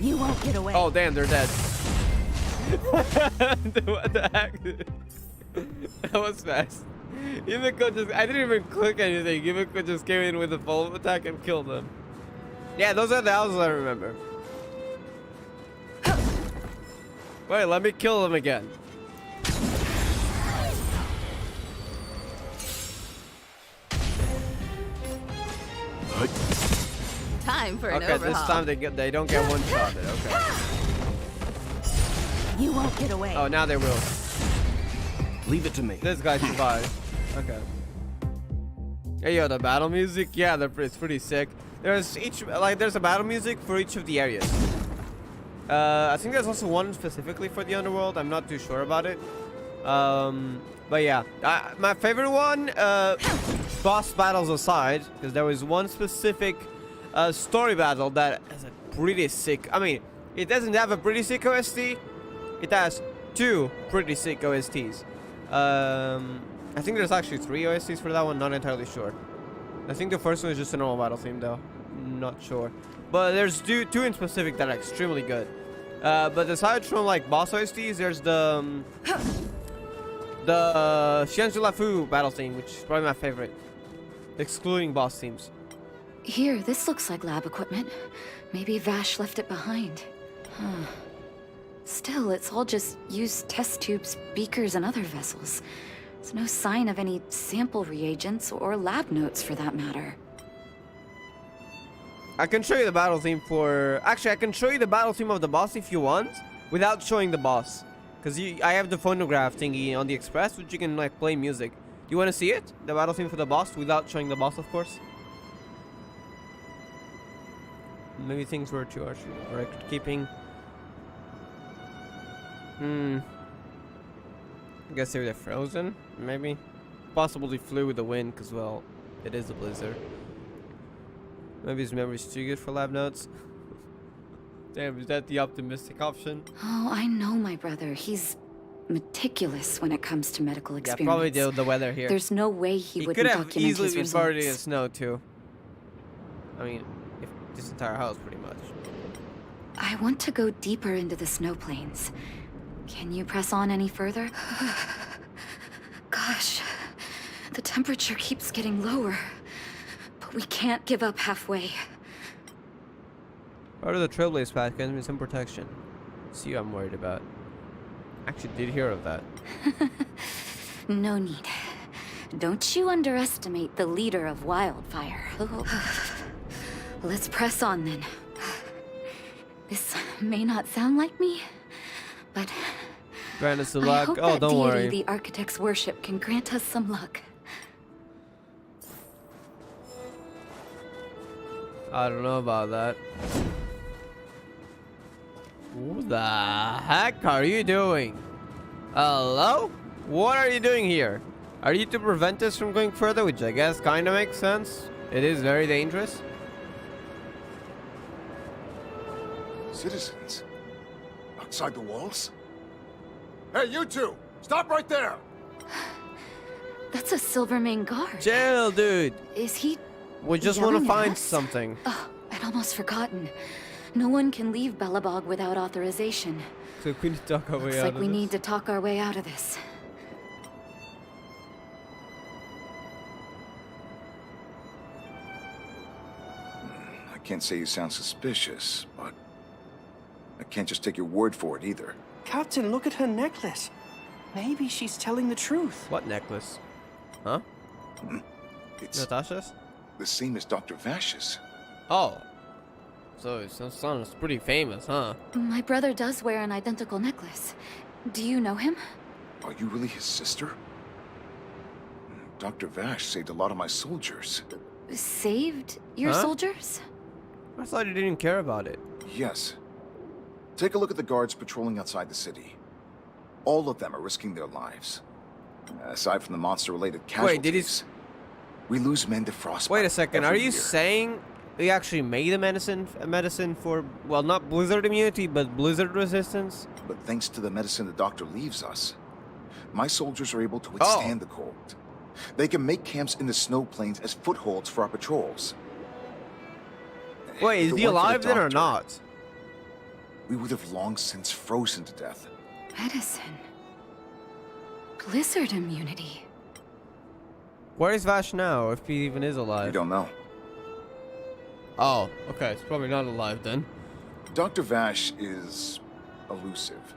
You won't get away. Oh damn, they're dead. What the heck? That was fast. Yumiko just, I didn't even click anything. Yumiko just came in with a full attack and killed them. Yeah, those are the houses I remember. Wait, let me kill them again. Time for an Okay, overhaul. this time they don't get one shot. Okay. You won't get away. Oh, now they will. Leave it to me. This guy survived. Okay. Hey, yo, the battle music, yeah, it's pretty sick. There's there's a battle music for each of the areas. I think there's also one specifically for the underworld. I'm not too sure about it. But yeah, my favorite one, boss battles aside, because there was one specific story battle that has a pretty sick. I mean, it doesn't have a pretty sick OST. It has two pretty sick OSTs. I think there's actually 3 OSTs for that one. Not entirely sure. I think the first one is just a normal battle theme, though. Not sure. But there's two in specific that are extremely good. But aside from like boss OSTs, there's the Xianzhu Lafu battle theme, which is probably my favorite, excluding boss themes. Here, this looks like lab equipment. Maybe Vash left it behind. Huh. Still, it's all just used test tubes, beakers, and other vessels. There's no sign of any sample reagents or lab notes for that matter. I can show you the battle theme for... Actually, I can show you the battle theme of the boss if you want, without showing the boss. Because I have the phonograph thingy on the Express, which you can like play music. You want to see it? The battle theme for the boss, without showing the boss, of course. Maybe things were too harsh for record keeping. I guess they're frozen, maybe. Possibly flew with the wind, because, well, it is a blizzard. Maybe his memory's too good for lab notes. Damn, is that the optimistic option? Oh, I know my brother. He's meticulous when it comes to medical Yeah, experiments. probably the weather here. There's no way he He wouldn't could have document easily his been buried in results. snow, too. I mean, if this entire house, pretty much. I want to go deeper into the snow plains. Can you press on any further? Gosh, the temperature keeps getting lower. But we can't give up halfway. Part of the Trailblaze path gives me some protection. See what I'm worried about. Actually did hear of that. No need. Don't you underestimate the leader of Wildfire. Let's press on then. This may not sound like me, but Grant us some I luck. hope Oh, that don't deity worry. the Architect's worship can grant us some luck. I don't know about that. What the heck are you doing? Hello? What are you doing here? Are you to prevent us from going further? Which I guess kind of makes sense. It is very dangerous. Citizens? Outside the walls? Hey, you two! Stop right there! That's a Silvermane guard. Chill, dude. Is he... We just want to yelling at find us? something. Oh, I'd almost forgotten. No one can leave Belobog without authorization. So we need to talk our way Looks out like of we this. need to talk our way out of this. I can't say you sound suspicious, but I can't just take your word for it either. Captain, look at her necklace. Maybe she's telling the truth. What necklace? Huh? It's Natasha's? the same as Dr. Vash's. Oh. So it sounds pretty famous, huh? My brother does wear an identical necklace. Do you know him? Are you really his sister? Dr. Vash saved a lot of my soldiers. Saved your Huh? soldiers? I thought you didn't care about it. Yes. Take a look at the guards patrolling outside the city. All of them are risking their lives. Aside from the monster-related casualties, Wait, did he... we lose men to frostbite. Wait a second, are every you year. saying they actually made a medicine for, well, not blizzard immunity, but blizzard resistance? But thanks to the medicine the doctor leaves us, my soldiers are able to withstand the cold. They can make camps in the snow plains as footholds for our patrols. Wait, If is it he weren't for the alive then or doctor, not? We would have long since frozen to death. Medicine. Blizzard immunity. Where is Vash now, if he even is We alive? don't know. Oh, okay, it's probably not alive then. Dr. Vash is elusive.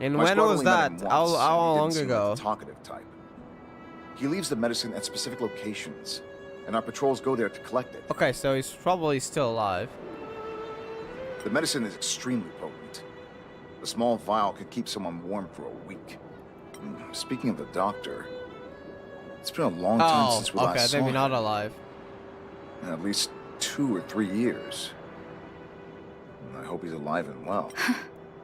And My when squad was only met that? him once, How and he long didn't seem ago? like the talkative type. He leaves the medicine at specific locations, and our patrols go there to collect it. Okay, so he's probably still alive. The medicine is extremely potent. A small vial could keep someone warm for a week. Speaking of the doctor, it's been a long time Oh, since we okay, last saw maybe him. not alive. In at least 2 or 3 years. I hope he's alive and well.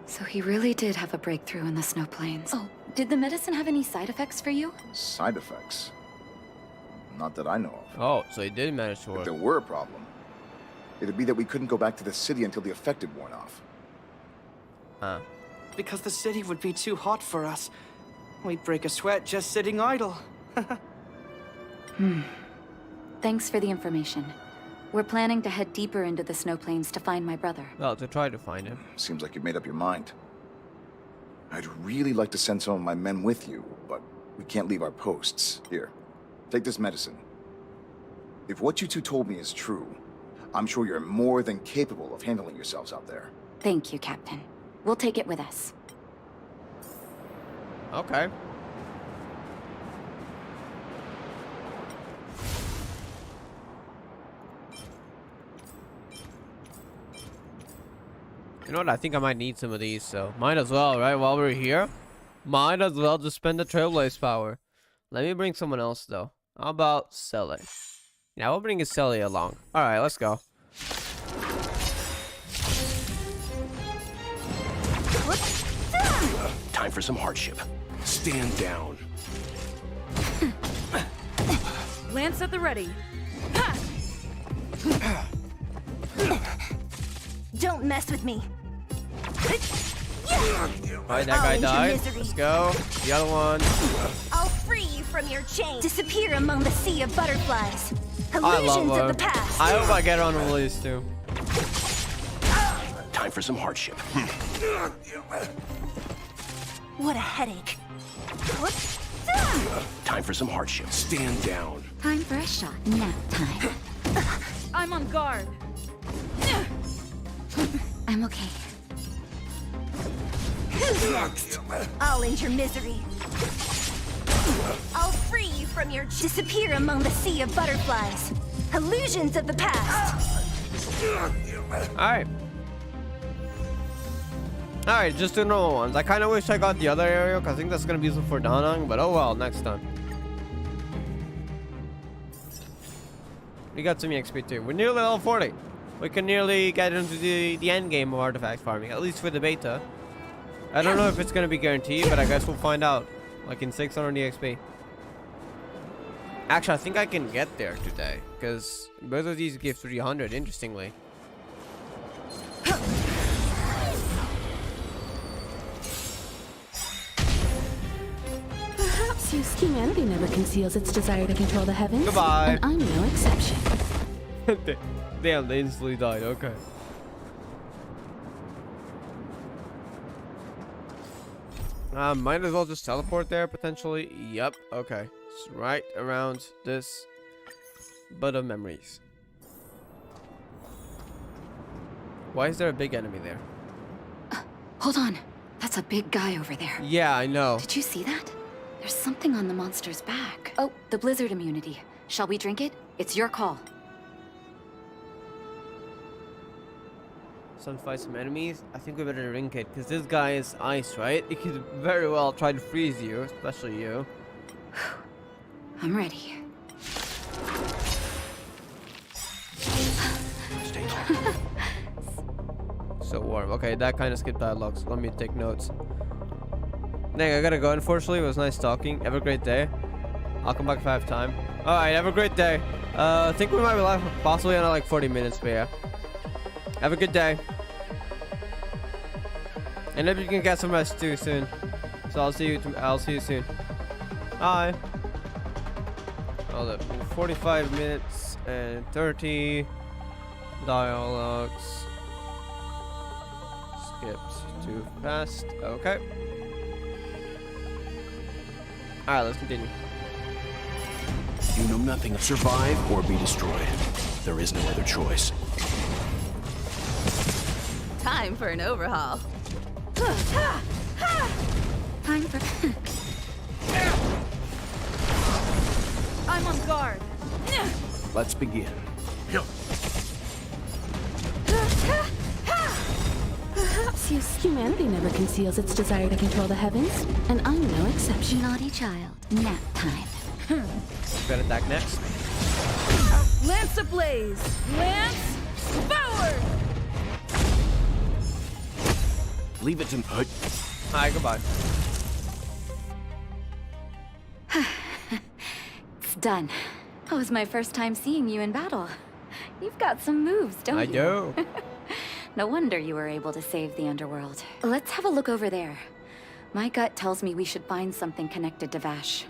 So he really did have a breakthrough in the snow plains. Oh, did the medicine have any side effects for you? Side effects? Not that I know of. Oh, so he did manage to If work. there were a problem, it'd be that we couldn't go back to the city until the effect had worn off. Huh. Because the city would be too hot for us. We'd break a sweat just sitting idle. Thanks for the information. We're planning to head deeper into the snow plains to find my brother. Well, to try to find him. Seems like you've made up your mind. I'd really like to send some of my men with you, but we can't leave our posts. Here, take this medicine. If what you two told me is true, I'm sure you're more than capable of handling yourselves out there. Thank you, Captain. We'll take it with us. Okay. You know what? I think I might need some of these, so might as well, right? While we're here, might as well just spend the Trailblaze power. Let me bring someone else, though. How about Selly? Yeah, we'll bring Selly along. All right, let's go. Time for some hardship. Stand down. Lance at the ready. Don't mess with me. Alright, that guy end your died. misery. Let's go. The other one. I'll free you from your chains. Disappear among the sea of butterflies. I love Illusions her. of the past. I hope I get her on release too. Time for some hardship. What a headache. Time for some hardship. Stand down. Time for a shot. Nap time. I'm on guard. I'm okay. Who's next? I'll end your misery. I'll free you from your disappear among the sea of butterflies. Illusions of the past. Alright. Alright, just the normal ones. I kind of wish I got the other area because I think that's going to be useful for Danang, but oh well, next time. We got some XP too. We're nearly level 40. We can nearly get into the end game of artifact farming, at least for the beta. I don't know if it's going to be guaranteed, but I guess we'll find out. Like in 600 EXP. Actually, I think I can get there today, because both of these give 300, interestingly. Perhaps humanity never conceals its desire to control the heavens. Goodbye. And I'm no exception. Damn, they instantly died. Okay. Might as well just teleport there, potentially. Yep, okay. It's right around this bud of memories. Why is there a big enemy there? Hold on. That's a big guy over there. Yeah, I know. Did you see that? There's something on the monster's back. Oh, the blizzard immunity. Shall we drink it? It's your call. Some fight some enemies. I think we better drink it because this guy is ice, right? He could very well try to freeze you, especially you. I'm ready. Stay calm. So warm. Okay, that kind of skipped dialogue, so let me take notes. Dang, I gotta go, unfortunately. It was nice talking. Have a great day. I'll come back if I have time. Alright, have a great day. I think we might be live for possibly another like 40 minutes, but yeah. Have a good day. And maybe you can get some rest too soon. So I'll see you soon. Bye. Hold up. 45 minutes and 30 dialogues. Skipped too fast. Okay. Alright, let's continue. You know nothing of survive or be destroyed. There is no other choice. Time for an overhaul. Time for... I'm on guard. Let's begin. Humanity never conceals its desire to control the heavens, and I'm no exception. Naughty child. Nap time. Got attack next. Lance ablaze! Lance forward! Leave it to... Hi, goodbye. It's done. That was my first time seeing you in battle. You've got some moves, don't I you? do. No wonder you were able to save the underworld. Let's have a look over there. My gut tells me we should find something connected to Vash.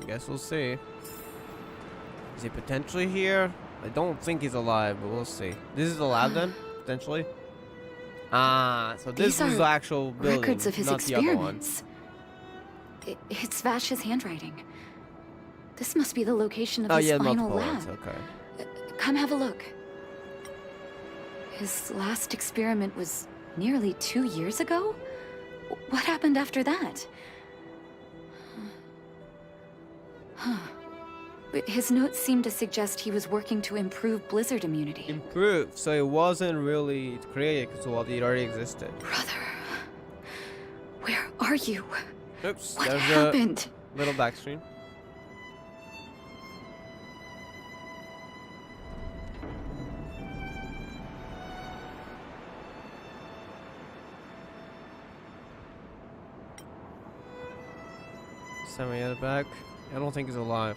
Guess we'll see. Is he potentially here? I don't think he's alive, but we'll see. This is the lab then, potentially. Ah, so this These is the are actual building, records of his not the other one. experiments. It's Vash's handwriting. This must be the location of Oh his yeah, final multiple lab. ones. Okay. Come have a look. His last experiment was nearly 2 years ago? What happened after that? Huh. But his notes seem to suggest he was working to improve blizzard immunity. Improved, so it wasn't really created because it already existed. Brother, where are you? Oops, What there's happened? a little backstream. Send me at the back. I don't think he's alive.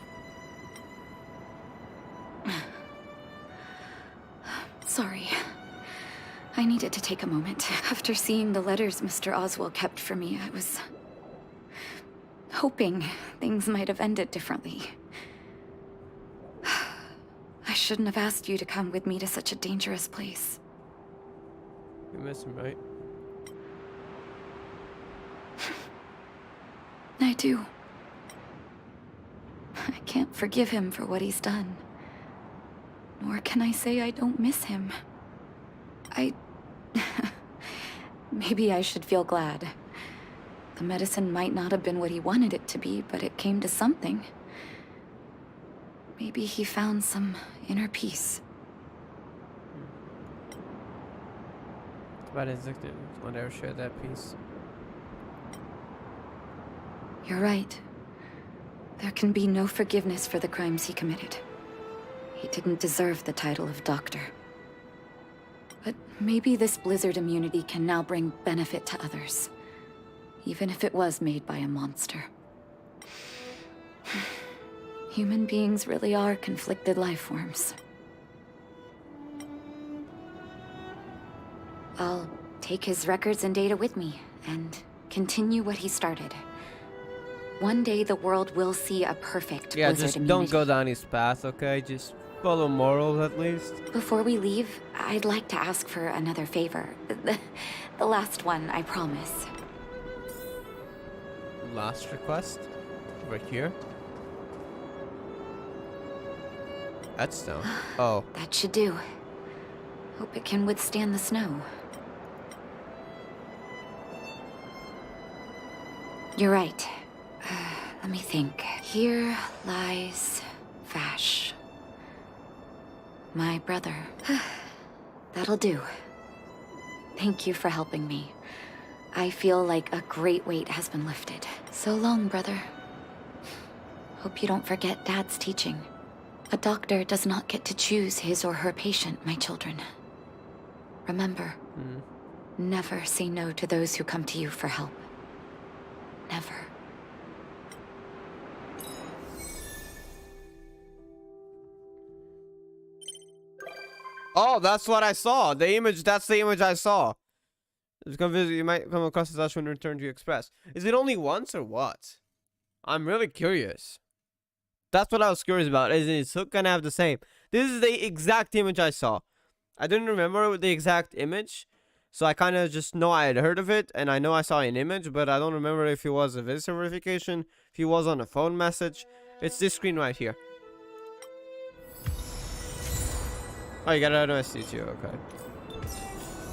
Sorry. I needed to take a moment. After seeing the letters Mr. Oswald kept for me, I was hoping things might have ended differently. I shouldn't have asked you to come with me to such a dangerous place. You miss him, right? I do. I can't forgive him for what he's done. Nor can I say I don't miss him. Maybe I should feel glad. The medicine might not have been what he wanted it to be, but it came to something. Maybe he found some inner peace. But addicted. I'll never share that piece. You're right. There can be no forgiveness for the crimes he committed. He didn't deserve the title of doctor. But maybe this blizzard immunity can now bring benefit to others. Even if it was made by a monster. Human beings really are conflicted life forms. I'll take his records and data with me, and continue what he started. One day the world will see a perfect Yeah, blizzard just immunity. don't go down his path, okay? Just follow morals at least. Before we leave, I'd like to ask for another favor. The last one, I promise. Last request? Right here? That's stone. Oh. That should do. Hope it can withstand the snow. You're right. Let me think. Here lies Vash. My brother. That'll do. Thank you for helping me. I feel like a great weight has been lifted. So long, brother. Hope you don't forget Dad's teaching. A doctor does not get to choose his or her patient, my children. Remember, never say no to those who come to you for help. Never. Oh, that's what I saw. The image, that's the image I saw. It's gonna visit, you might come across Natasha when you return to Express. Is it only once or what? I'm really curious. That's what I was curious about. Is Hook gonna have the same? This is the exact image I saw. I didn't remember the exact image, so I kind of just know I had heard of it, and I know I saw an image, but I don't remember if it was a visitor verification, if he was on a phone message. It's this screen right here. Oh, you got an OSD too, okay.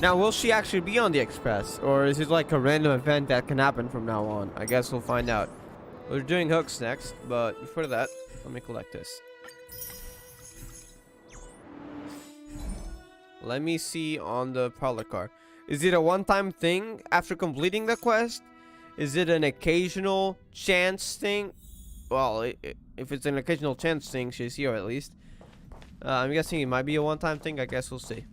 Now, will she actually be on the Express, or is it like a random event that can happen from now on? I guess we'll find out. We're doing hooks next, but before that, let me collect this. Let me see on the parlor car. Is it a one-time thing after completing the quest? Is it an occasional chance thing? Well, if it's an occasional chance thing, she's here at least. I'm guessing it might be a one-time thing. I guess we'll see.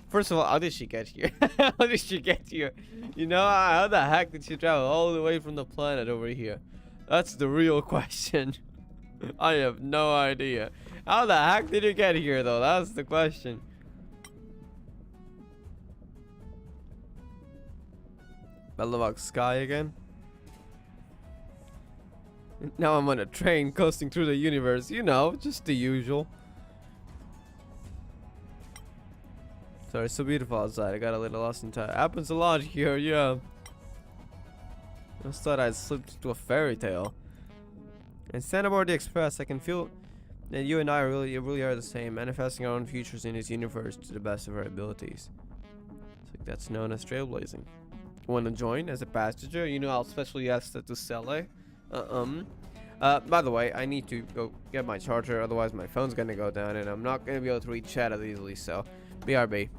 First of all, how did she get here? How did she get here? You know, how the heck did she travel all the way from the planet over here? That's the real question. I have no idea. How the heck did you get here, though? That's the question. Bellavox Sky again? Now I'm on a train coasting through the universe. You know, just the usual. Sorry, it's so beautiful outside. I got a little lost in time. Happens a lot here, yeah. I just thought I'd slipped into a fairy tale. And stand aboard the Express, I can feel that you and I really are the same, manifesting our own futures in this universe to the best of our abilities. It's like that's known as trailblazing. Want to join as a passenger? You know how special you asked to sell, eh? By the way, I need to go get my charger, otherwise my phone's gonna go down and I'm not gonna be able to read chat as easily, so BRB.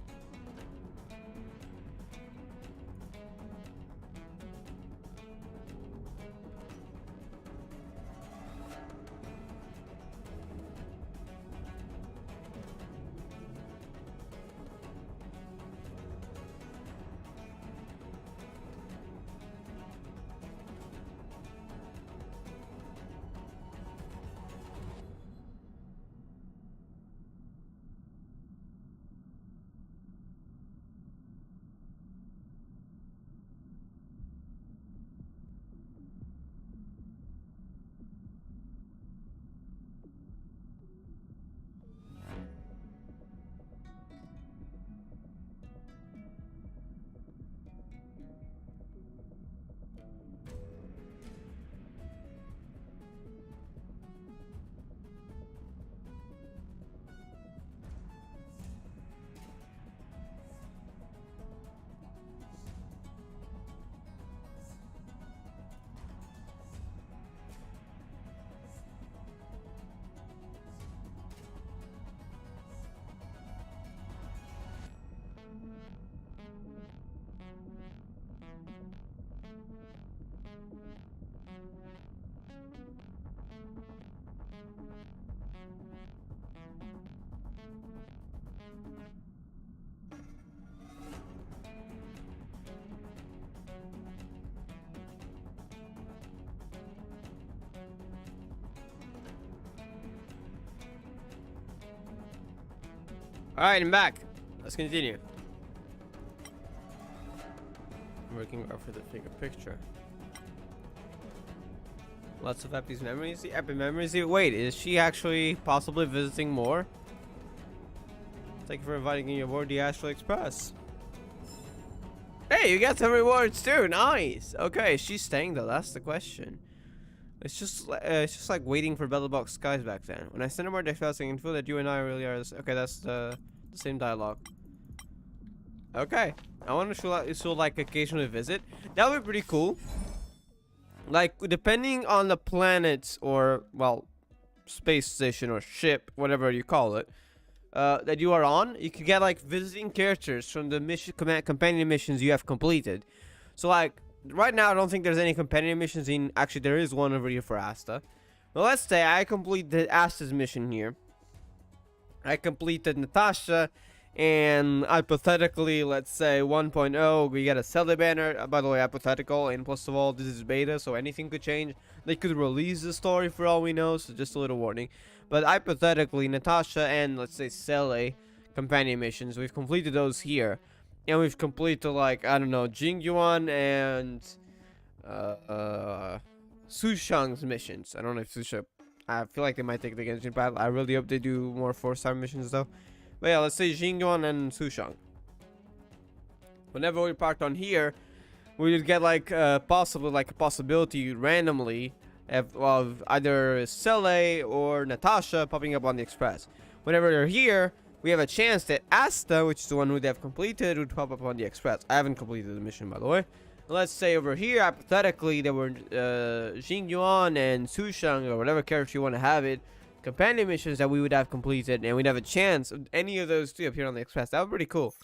Alright, I'm back. Let's continue. I'm working hard for the bigger picture. Lots of happy memories. Happy memories. Wait, is she actually possibly visiting more? Thank you for inviting me aboard the Astral Express. Hey, you got some rewards too. Nice. Okay, she's staying though. That's the question. It's just like waiting for Bellavox Skies back then. When I send aboard the Express, I can feel that you and I really are. Okay, that's the same dialogue. Okay. I want to show like occasionally visit. That would be pretty cool. Like, depending on the planet or, well, space station or ship, whatever you call it, that you are on, you can get like visiting characters from the mission companion missions you have completed. So like right now I don't think there's any companion missions in. Actually, there is one over here for Asta. Well, let's say I completed Asta's mission here. I completed Natasha, and hypothetically, let's say 1.0, we get a Selly banner. By the way, hypothetical, and plus of all, this is beta, so anything could change. They could release the story for all we know, so just a little warning. But hypothetically, Natasha and, let's say, Selly companion missions, we've completed those here. And we've completed, like, I don't know, Jingyuan and Sushang's missions. I don't know if Susha... I feel like they might take the Genshin battle. I really hope they do more 4-star missions, though. But yeah, let's say Jingyuan and Sushang. Whenever we parked on here, we would get like possibly like a possibility randomly of either Selly or Natasha popping up on the express. Whenever they're here, we have a chance that Asta, which is the one who they have completed, would pop up on the express. I haven't completed the mission, by the way. Let's say over here, hypothetically, there were Jingyuan and Sushang, or whatever character you want to have it, companion missions that we would have completed, and we'd have a chance of any of those to appear on the express. That would be pretty cool.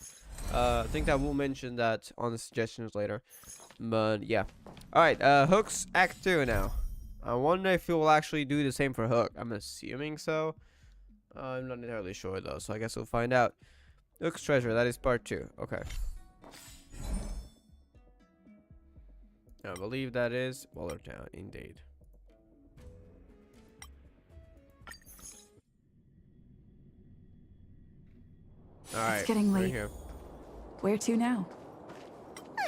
I think I will mention that on the suggestions later. But yeah. Alright, Hook's Act 2 now. I wonder if it will actually do the same for Hook. I'm assuming so. I'm not entirely sure though, so I guess we'll find out. Hook's Treasure, that is part 2. Okay. I believe that is Wallertown, indeed. Alright, It's getting late. here. Where to now?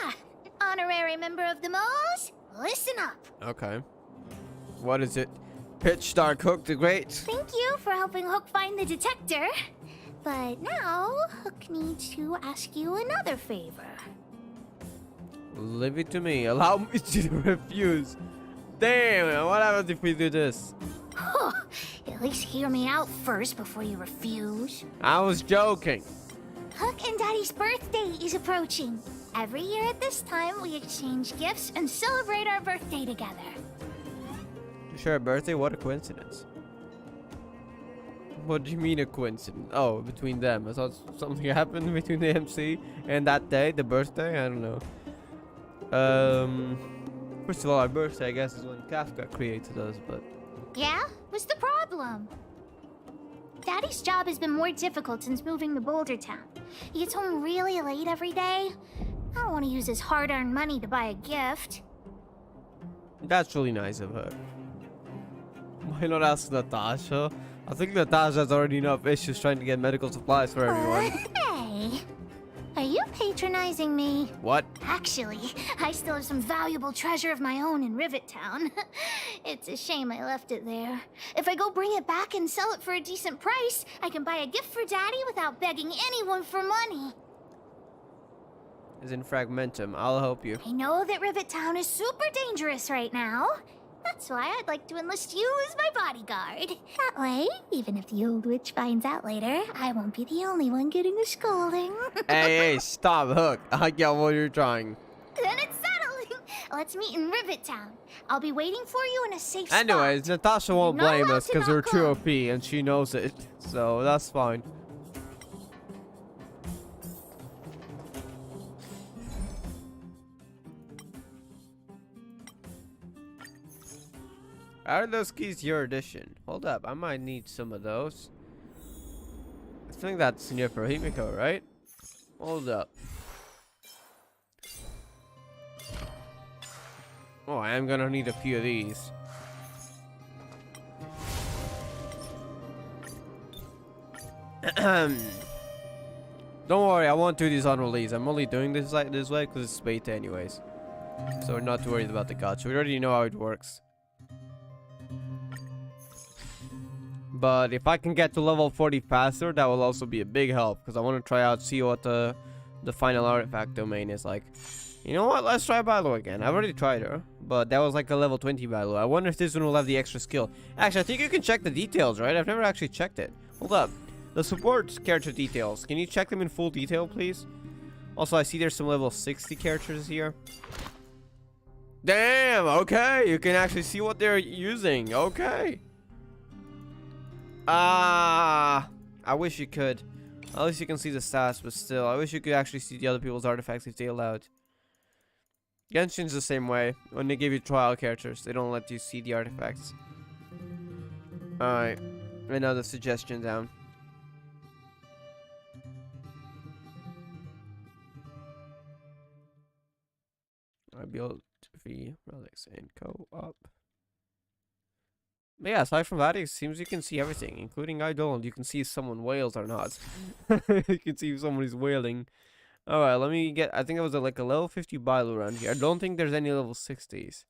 Ah, honorary member of the Moles, listen up. Okay. What is it? Pitch Dark Hook the Great? Thank you for helping Hook find the detector. But now, Hook needs to ask you another favor. Leave it to me. Allow me to refuse. Damn, what happens if we do this? At least hear me out first before you refuse. I was joking. Hook and Daddy's birthday is approaching. Every year at this time, we exchange gifts and celebrate our birthday together. To share a birthday? What a coincidence. What do you mean a coincidence? Oh, between them. I thought something happened between the MC and that day, the birthday? I don't know. First of all, our birthday, I guess, is when Kafka created us, but... Yeah? What's the problem? Daddy's job has been more difficult since moving to Boulder Town. He gets home really late every day. I don't want to use his hard-earned money to buy a gift. That's really nice of her. Why not ask Natasha? I think Natasha has already enough issues trying to get medical supplies for everyone. Hey! Are you patronizing me? What? Actually, I still have some valuable treasure of my own in Rivet Town. It's a shame I left it there. If I go bring it back and sell it for a decent price, I can buy a gift for Daddy without begging anyone for money. Is in Fragmentum. I'll help you. I know that Rivet Town is super dangerous right now. That's why I'd like to enlist you as my bodyguard. That way, even if the old witch finds out later, I won't be the only one getting a scolding. Hey, stop, Hook. I get what you're trying. Then it's settling. Let's meet in Rivet Town. I'll be waiting for you in a safe spot. Anyways, Natasha won't You're not blame allowed us to because we're knock too up. OP and she knows it. So that's fine. Are those keys your edition? Hold up, I might need some of those. I think that's near for Himiko, right? Hold up. Oh, I am gonna need a few of these. Don't worry, I won't do these on release. I'm only doing this like this way because it's beta anyways. So we're not too worried about the gacha. We already know how it works. But if I can get to level 40 faster, that will also be a big help. Because I want to try out, see what the final artifact domain is like. You know what? Let's try Balu again. I've already tried her. But that was like a level 20 Balu. I wonder if this one will have the extra skill. Actually, I think you can check the details, right? I've never actually checked it. Hold up. The support character details. Can you check them in full detail, please? Also, I see there's some level 60 characters here. Damn, okay. You can actually see what they're using. Okay. I wish you could. At least you can see the stats, but still. I wish you could actually see the other people's artifacts if they allowed. Genshin's the same way. When they give you trial characters, they don't let you see the artifacts. Alright. Another suggestion down. I built V relics and co-op. But yeah, aside from that, it seems you can see everything, including Idol. You can see if someone wails or not. You can see if someone is wailing. Alright, let me get... I think it was like a level 50 Bailu around here. I don't think there's any level 60s.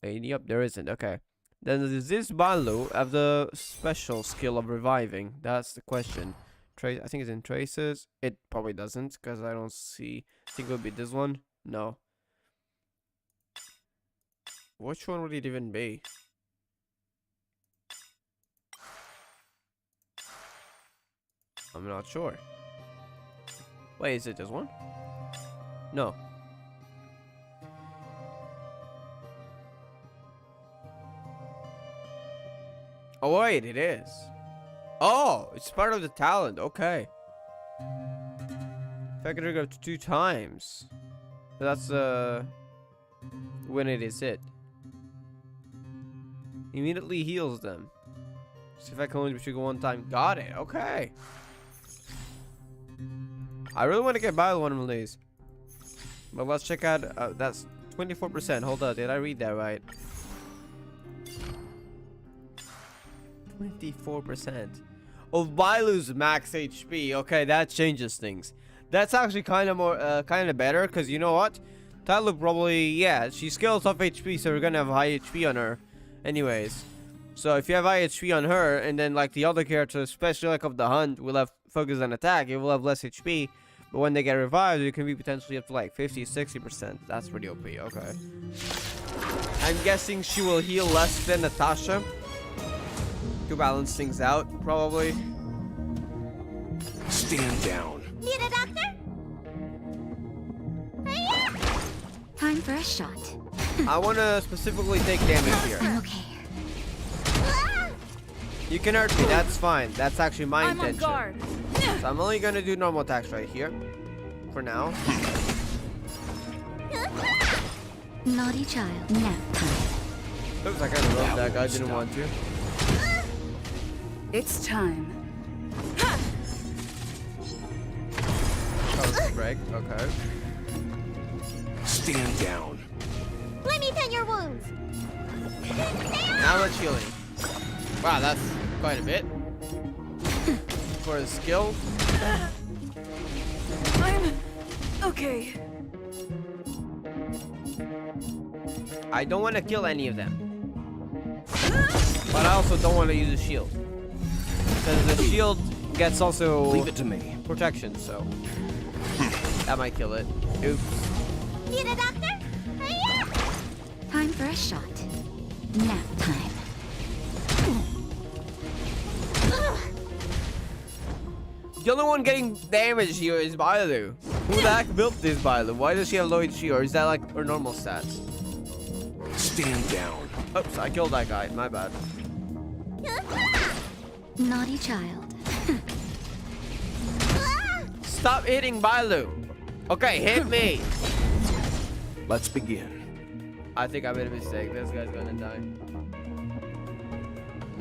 Yep, there isn't. Okay. Then does this Bailu have the special skill of reviving? That's the question. I think it's in Traces. It probably doesn't, because I don't see... I think it would be this one. No. Which one would it even be? I'm not sure. Wait, is it this one? No. Oh wait, it is. Oh, it's part of the talent. Okay. If I could trigger up to 2 times. So that's when it is hit. Immediately heals them. See if I can only trigger 1 time. Got it. Okay. I really want to get by one of these. But let's check out. That's 24%. Hold on. Did I read that right? 24% of Bailu's max HP. Okay, that changes things. That's actually kind of better, because you know what? Tyler probably, yeah, she scales off HP, so we're gonna have high HP on her anyways. So if you have high HP on her, and then like the other characters, especially like of the Hunt, will have focus on attack, it will have less HP. But when they get revived, it can be potentially up to like 50-60%. That's pretty OP. Okay. I'm guessing she will heal less than Natasha to balance things out, probably. Stand down. Need a doctor? Time for a shot. I want to specifically take damage here. I'm okay. You can hurt me, that's fine. That's actually my I'm on intention. guard. So I'm only gonna do normal attacks right here. For now. Naughty child. Nap time. Oops, I kind of love that guy. Didn't want to. It's time. Oh, break. Okay. Stand down. Let me tend your wounds. Now let's healing. Wow, that's quite a bit. For his skill. I'm okay. I don't want to kill any of them. But I also don't want to use a shield. Because the shield gets also Leave it to me. protection, so that might kill it. Oops. Need a doctor? Time for a shot. Nap time. The only one getting damage here is Bailu. Who the heck built this Bailu? Why does she have low HP, or is that like her normal stats? Stand down. Oops, I killed that guy. My bad. Naughty child. Stop hitting Bailu. Okay, hit me. Let's begin. I think I made a mistake. This guy's gonna die.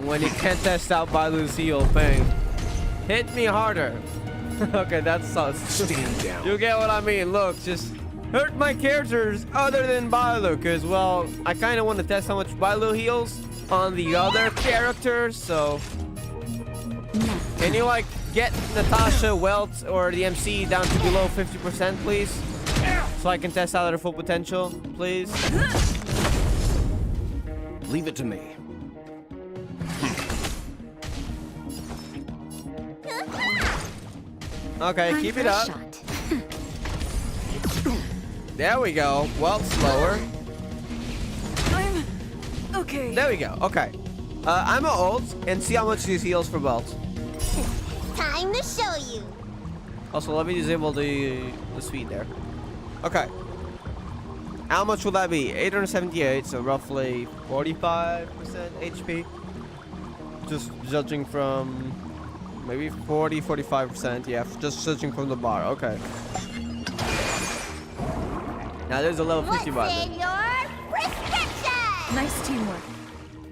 When you can't test out Bailu's heal thing. Hit me harder. Okay, that's sus. Stand down. You get what I mean. Look, just hurt my characters other than Bailu. Because, well, I kind of want to test how much Bailu heals on the other characters. So, can you, like, get Natasha, Welt, or the MC down to below 50%, please? So I can test out their full potential, please? Leave it to me. Okay, Time keep for it a up. shot. There we go. Well, slower. I'm okay. There we go. Okay. I'm a ult and see how much these heals for Welt. Time to show you. Also, let me disable the speed there. Okay. How much will that be? 878, so roughly 45% HP. Just judging from maybe 45%. Yeah, just judging from the bar. Okay. Now there's a level 50 What's button. in your prescription? Nice teamwork.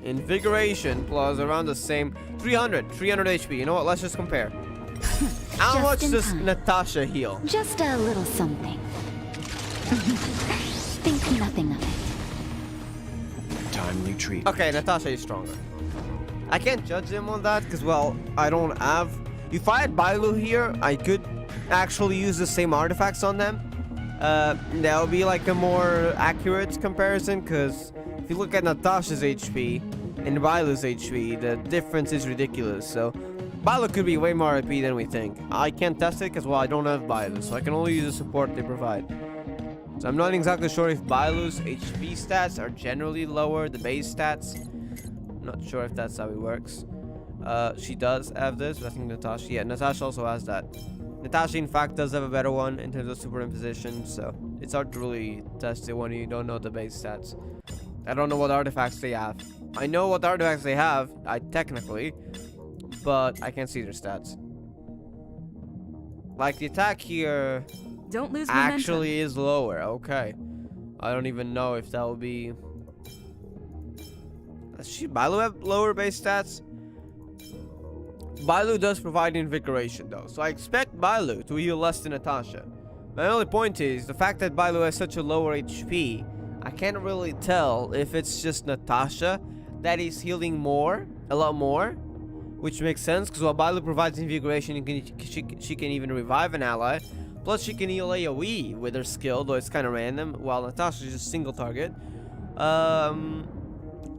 Invigoration plus around the same 300 HP. You know what? Let's just compare. How Just much in does time. Natasha heal? Just a little something. Think nothing of it. Timely treat. Okay, Natasha is stronger. I can't judge them on that because, well, I don't have... If I had Bailu here, I could actually use the same artifacts on them. That would be like a more accurate comparison because if you look at Natasha's HP and Bailu's HP, the difference is ridiculous. So Bailu could be way more OP than we think. I can't test it because, well, I don't have Bailu, so I can only use the support they provide. So I'm not exactly sure if Bailu's HP stats are generally lower, the base stats. I'm not sure if that's how it works. She does have this, but I think Natasha, yeah, Natasha also has that. Natasha, in fact, does have a better one in terms of superimposition, so it's hard to really test it when you don't know the base stats. I don't know what artifacts they have. I know what artifacts they have, technically, but I can't see their stats. Like, the attack here Don't lose momentum. actually is lower. Okay. I don't even know if that will be... Does Bailu have lower base stats? Bailu does provide invigoration though, so I expect Bailu to heal less than Natasha. My only point is, the fact that Bailu has such a lower HP, I can't really tell if it's just Natasha that is healing more, a lot more, which makes sense, because while Bailu provides invigoration, she can even revive an ally. Plus, she can heal AoE with her skill, though it's kind of random, while Natasha is just single target.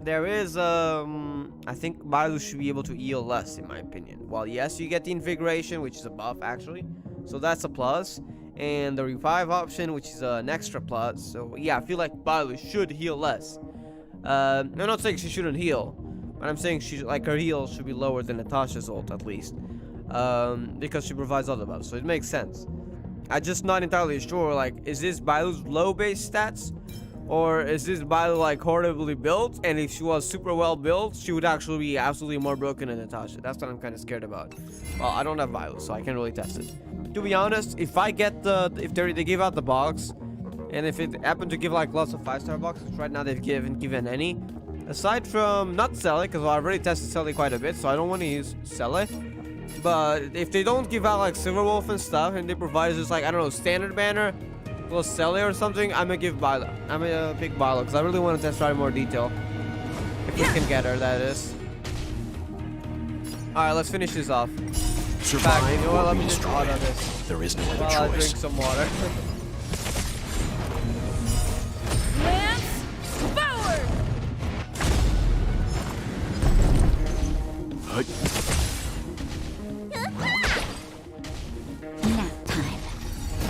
There is, I think Bailu should be able to heal less, in my opinion. Well, yes, you get the invigoration, which is a buff, actually. So that's a plus. And the revive option, which is an extra plus. So, yeah, I feel like Bailu should heal less. I'm not saying she shouldn't heal, but I'm saying her heal should be lower than Natasha's ult, at least. Because she provides other buffs, so it makes sense. I'm just not entirely sure, like, is this Bailu's low base stats? Or is this Bailu like horribly built? And if she was super well built, she would actually be absolutely more broken than Natasha. That's what I'm kind of scared about. Well, I don't have Bailu, so I can't really test it. To be honest, if I get if they give out the box, and if it happened to give like lots of 5-star boxes, right now they've given any. Aside from not Sally, because I've already tested Sally quite a bit, so I don't want to use Sally. But if they don't give out like Silverwolf and stuff, and they provide just like, I don't know, standard banner plus Sally or something, I'm gonna give Bailu. I'm gonna pick Bailu because I really want to test her in more detail. If we can get her, that is. Alright, let's finish this off. Survive You know what, or let be me just destroyed. auto this There is no other while I drink choice. some water. Lance forward! Nap time.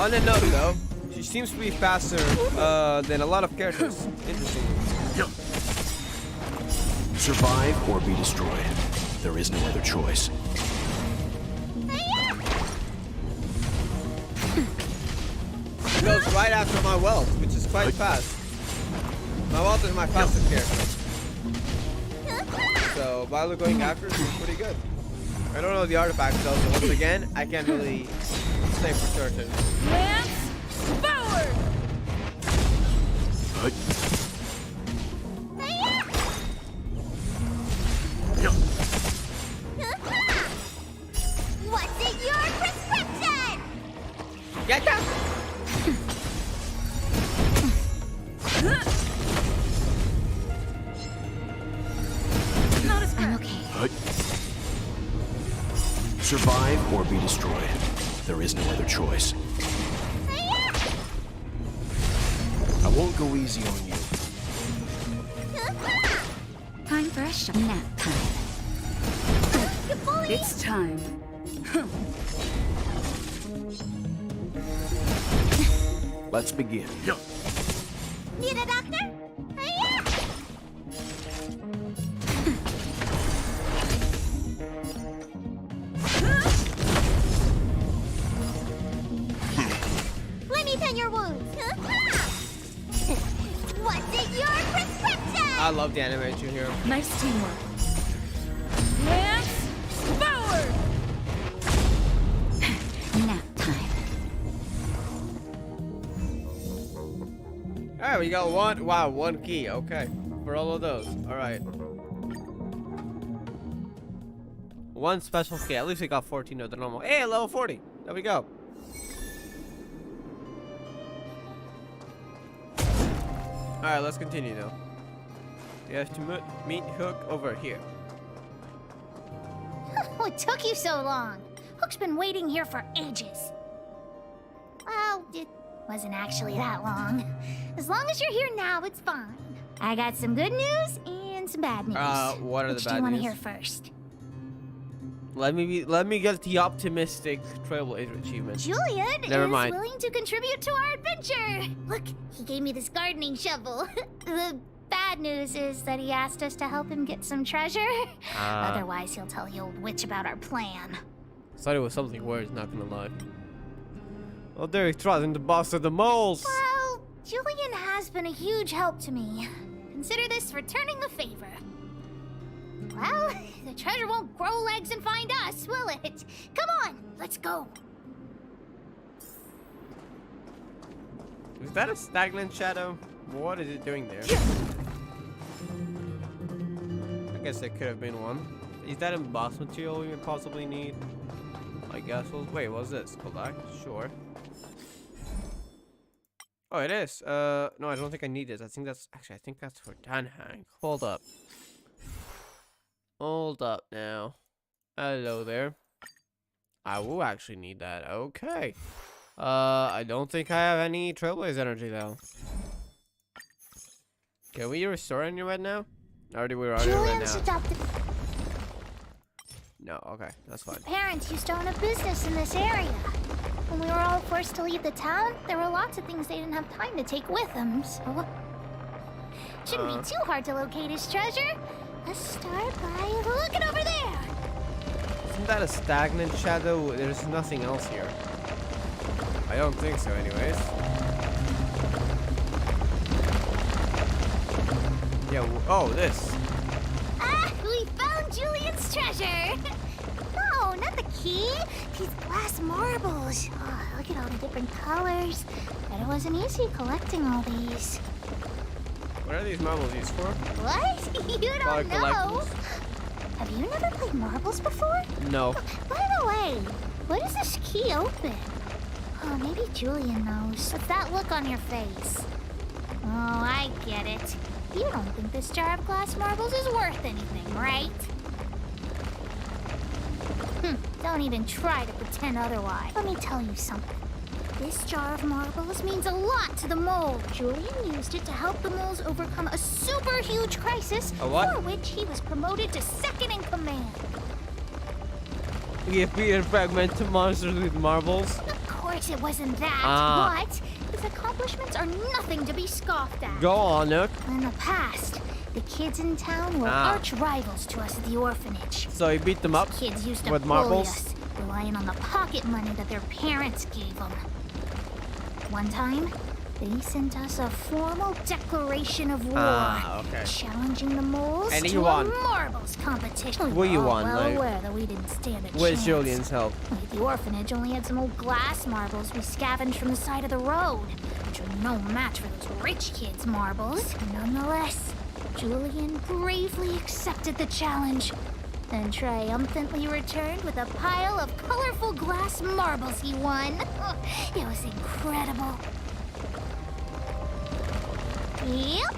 On that note, though, she seems to be faster than a lot of characters. Interesting. Survive or be destroyed. There is no other choice. It goes right after my wealth, which is quite fast. My wealth is my fastest character. So Bailu going after is pretty good. I don't know the artifacts though, so once again, I can't really say for certain. Lance forward! What's in your prescription? Get down! I'm okay. Survive or be destroyed. There is no other choice. I won't go easy on you. Time for a shot. Nap time. It's time. Let's begin. Need a doctor? I love the animation here. Nice teamwork. Lance forward! Nap time. Alright, we got one. Wow, one key. Okay. For all of those. Alright. One special key. At least we got 14 of the normal. Hey, level 40. There we go. Alright, let's continue though. We have to meet Hook over here. What took you so long? Hook's been waiting here for ages. Well, it wasn't actually that long. As long as you're here now, it's fine. I got some good news and some bad news. What are the Which bad do you want to news? hear first? Let me get the optimistic trailblazer achievement. Julian Never is mind. willing to contribute to our adventure. Look, he gave me this gardening shovel. The bad news is that he asked us to help him get some treasure. Otherwise, he'll tell the old witch about our plan. Thought it was something worse, not gonna lie. Oh, there he's trotting the boss of the moles. Well, Julian has been a huge help to me. Consider this returning the favor. Well, the treasure won't grow legs and find us, will it? Come on, let's go. Is that a stagnant shadow? What is it doing there? I guess there could have been one. Is that emboss material we would possibly need? I guess. Well, wait, what's this? Collect? Sure. Oh, it is. No, I don't think I need this. I think that's for Danhang. Hold up. Hold up now. Hello there. I will actually need that. Okay. I don't think I have any Trailblaze energy though. Can we restore any right now? We're already Julian's right now. adopted No, okay, that's fine. parents used to own a business in this area. When we were all forced to leave the town, there were lots of things they didn't have time to take with them, so... Shouldn't be too hard to locate his treasure. Let's start by looking over there. Isn't that a stagnant shadow? There's nothing else here. I don't think so anyways. Yeah, oh, this. Ah, we found Julian's treasure. No, not the key. These glass marbles. Oh, look at all the different colors. Bet it wasn't easy collecting all these. What are these marbles used for? What? You Probably don't know? collectibles. Have you never played marbles before? No. By the way, what does this key open? Oh, maybe Julian knows. What's that look on your face? Oh, I get it. You don't think this jar of glass marbles is worth anything, right? Don't even try to pretend otherwise. Let me tell you something. This jar of marbles means a lot to the mole. Julian used it to help the moles overcome a super huge crisis A what? for which he was promoted to second in command. Give me a fragment to monsters with marbles. Of course it wasn't that, but his accomplishments are nothing to be scoffed at. Go on, Nook. In the past, the kids in town were arch rivals to us at the orphanage. So he beat them up Kids used to with bully marbles? us, relying on the pocket money that their parents gave them. One time, they sent us a formal declaration of war, okay. challenging the moles And he to won. a marbles competition. Well, you We're all won, well like, aware that we didn't stand a with chance. Julian's help. The orphanage only had some old glass marbles we scavenged from the side of the road, which were no match for those rich kids' marbles. Nonetheless, Julian bravely accepted the challenge, then triumphantly returned with a pile of colorful glass marbles he won. It was incredible. Yep.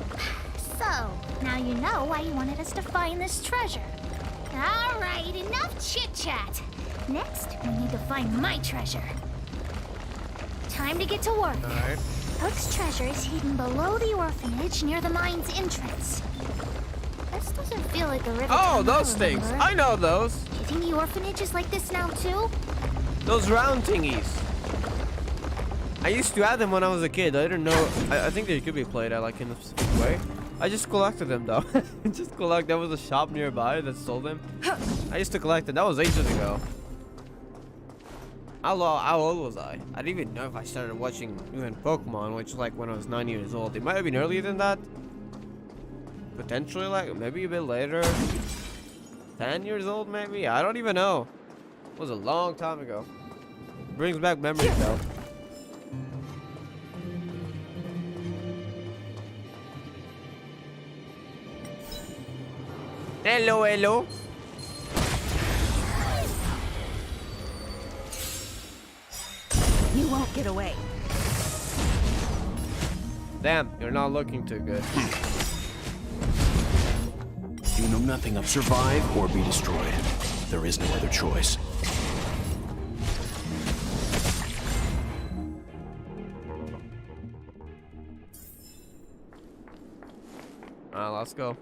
So, now you know why you wanted us to find this treasure. All right, enough chit-chat. Next, we need to find my treasure. Time to get to work. All right. Hook's treasure is hidden below the orphanage near the mine's entrance. This doesn't feel like the river. Oh, those things. I know those. Do you think the orphanage is like this now, too? Those round thingies. I used to have them when I was a kid. I didn't know. I think they could be played at like in a specific way. I just collected them though. Just collect. There was a shop nearby that sold them. I used to collect them. That was ages ago. How old was I? I didn't even know if I started watching even Pokemon, which was like when I was 9 years old. It might have been earlier than that. potentially like maybe a bit later. 10 years old maybe? I don't even know. It was a long time ago. Brings back memories though. Hello, hello. You won't get away. Damn, you're not looking too good. You know nothing of survive or be destroyed. There is no other choice. Let's go.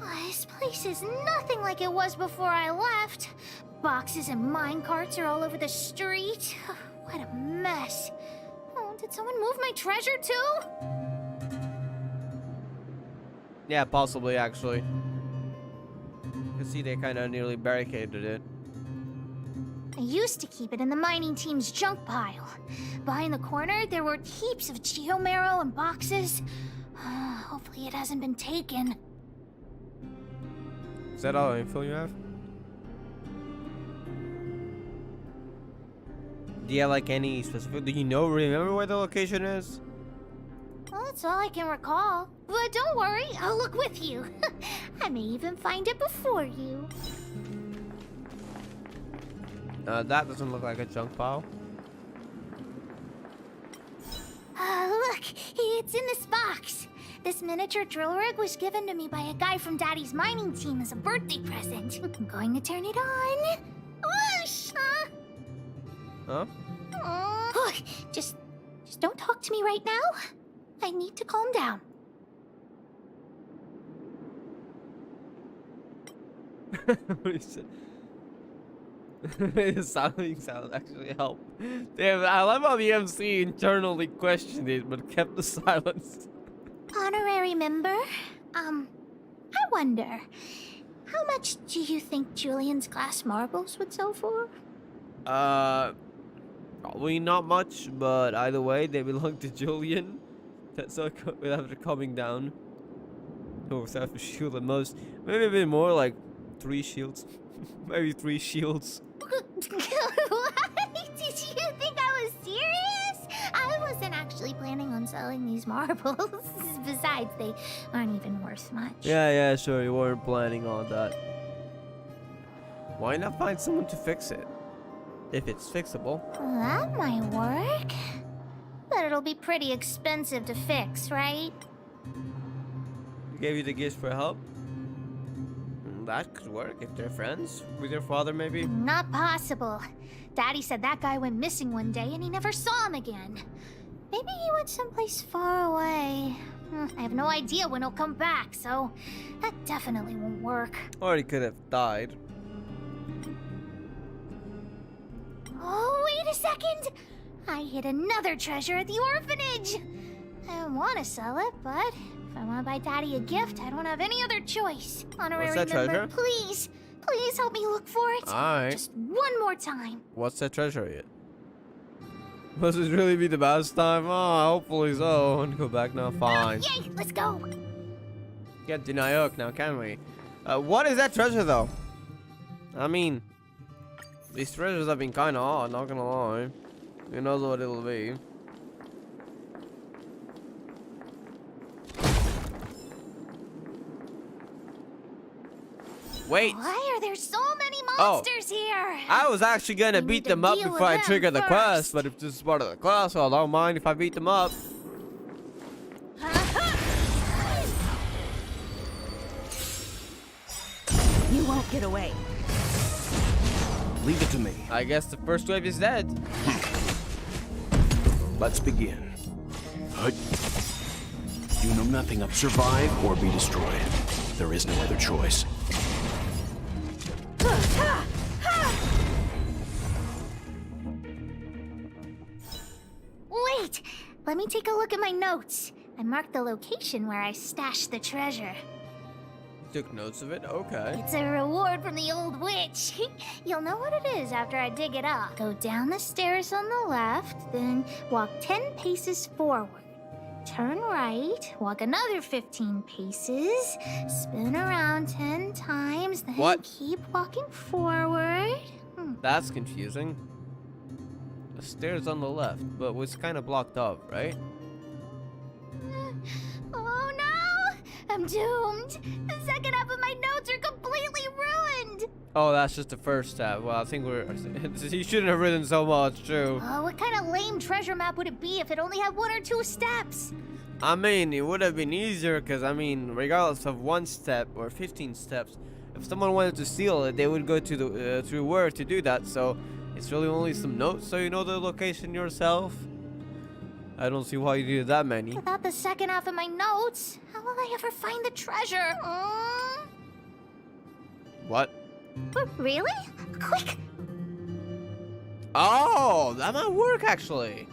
This place is nothing like it was before I left. Boxes and minecarts are all over the street. What a mess. Oh, did someone move my treasure too? Yeah, possibly actually. You can see they kind of nearly barricaded it. I used to keep it in the mining team's junk pile. Behind the corner, there were heaps of geomarrow and boxes. Hopefully it hasn't been taken. Is that all the info you have? Do you have like any specific? Do you remember where the location is? Well, that's all I can recall. But don't worry, I'll look with you. I may even find it before you. That doesn't look like a junk pile. Look, it's in this box. This miniature drill rig was given to me by a guy from Daddy's mining team as a birthday present. I'm going to turn it on. Whoosh! Huh? Look, just don't talk to me right now. I need to calm down. What is it? The sounding sound actually helped. Damn, I love how the MC internally questioned it but kept the silence. Honorary member? I wonder, how much do you think Julian's glass marbles would sell for? Probably not much, but either way, they belong to Julian. That's so after coming down. Oh, so for shield at most. Maybe a bit more, like 3 shields. Maybe 3 shields. What? Did you think I was serious? I wasn't actually planning on selling these marbles. Besides, they aren't even worth much. Yeah, sure, you weren't planning on that. Why not find someone to fix it? If it's fixable. Well, that might work. But it'll be pretty expensive to fix, right? Gave you the gift for help? That could work if they're friends with your father, maybe. Not possible. Daddy said that guy went missing one day and he never saw him again. Maybe he went someplace far away. I have no idea when he'll come back, so that definitely won't work. Or he could have died. Oh, wait a second! I hid another treasure at the orphanage! I don't want to sell it, but if I want to buy Daddy a gift, I don't have any other choice. Honorary What's that member, treasure? please help me look for it. Alright. Just one more time. What's that treasure yet? Must this really be the best time? Oh, hopefully so. I want to go back now. Fine. Yay, let's go! Can't deny Oak now, can we? What is that treasure, though? I mean, these treasures have been kind of odd, not gonna lie. Who knows what it'll be? Wait. Why are there so many monsters here? I was actually gonna We beat need to them up deal before I with trigger them the quest, first. but if this is part of the quest, well, I don't mind if I beat them up. You won't get away. Leave it to me. I guess the first wave is dead. Let's begin. Hut. You know nothing of survive or be destroyed. There is no other choice. Wait! Let me take a look at my notes. I marked the location where I stashed the treasure. Took notes of it. Okay. It's a reward from the old witch. You'll know what it is after I dig it up. Go down the stairs on the left, then walk 10 paces forward. Turn right, walk another 15 paces, spin around 10 times, then What? keep walking forward. That's confusing. The stairs on the left, but was kind of blocked off, right? Oh no! I'm doomed! The second half of my notes are completely ruined! Oh, that's just the first step. Well, I think you shouldn't have written so much, true. Oh, what kind of lame treasure map would it be if it only had 1 or 2 steps? I mean, it would have been easier because, I mean, regardless of 1 step or 15 steps, if someone wanted to steal it, they would go to the through where to do that. So it's really only some notes, so you know the location yourself. I don't see why you do that many. Without the second half of my notes, how will I ever find the treasure? What? Really? Quick! Oh, that might work actually.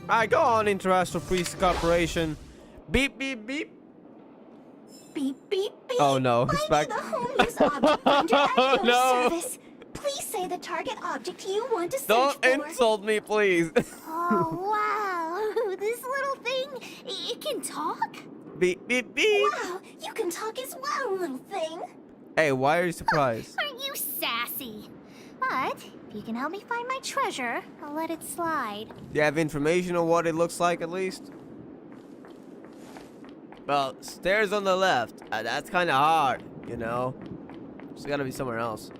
Alright, go on, International Police Corporation. Beep, beep, beep. Beep, beep, beep. Oh no, it's back. The home use object finder at your No. service. Please say the target object you want to search Don't for. insult me, please. Oh, wow. This little thing, it can talk? Beep, beep, beep. Wow, you can talk as well, little thing. Hey, why are you surprised? Aren't you sassy? But if you can help me find my treasure, I'll let it slide. Do you have information on what it looks like at least? Well, stairs on the left. That's kind of hard, you know. It's gotta be somewhere else.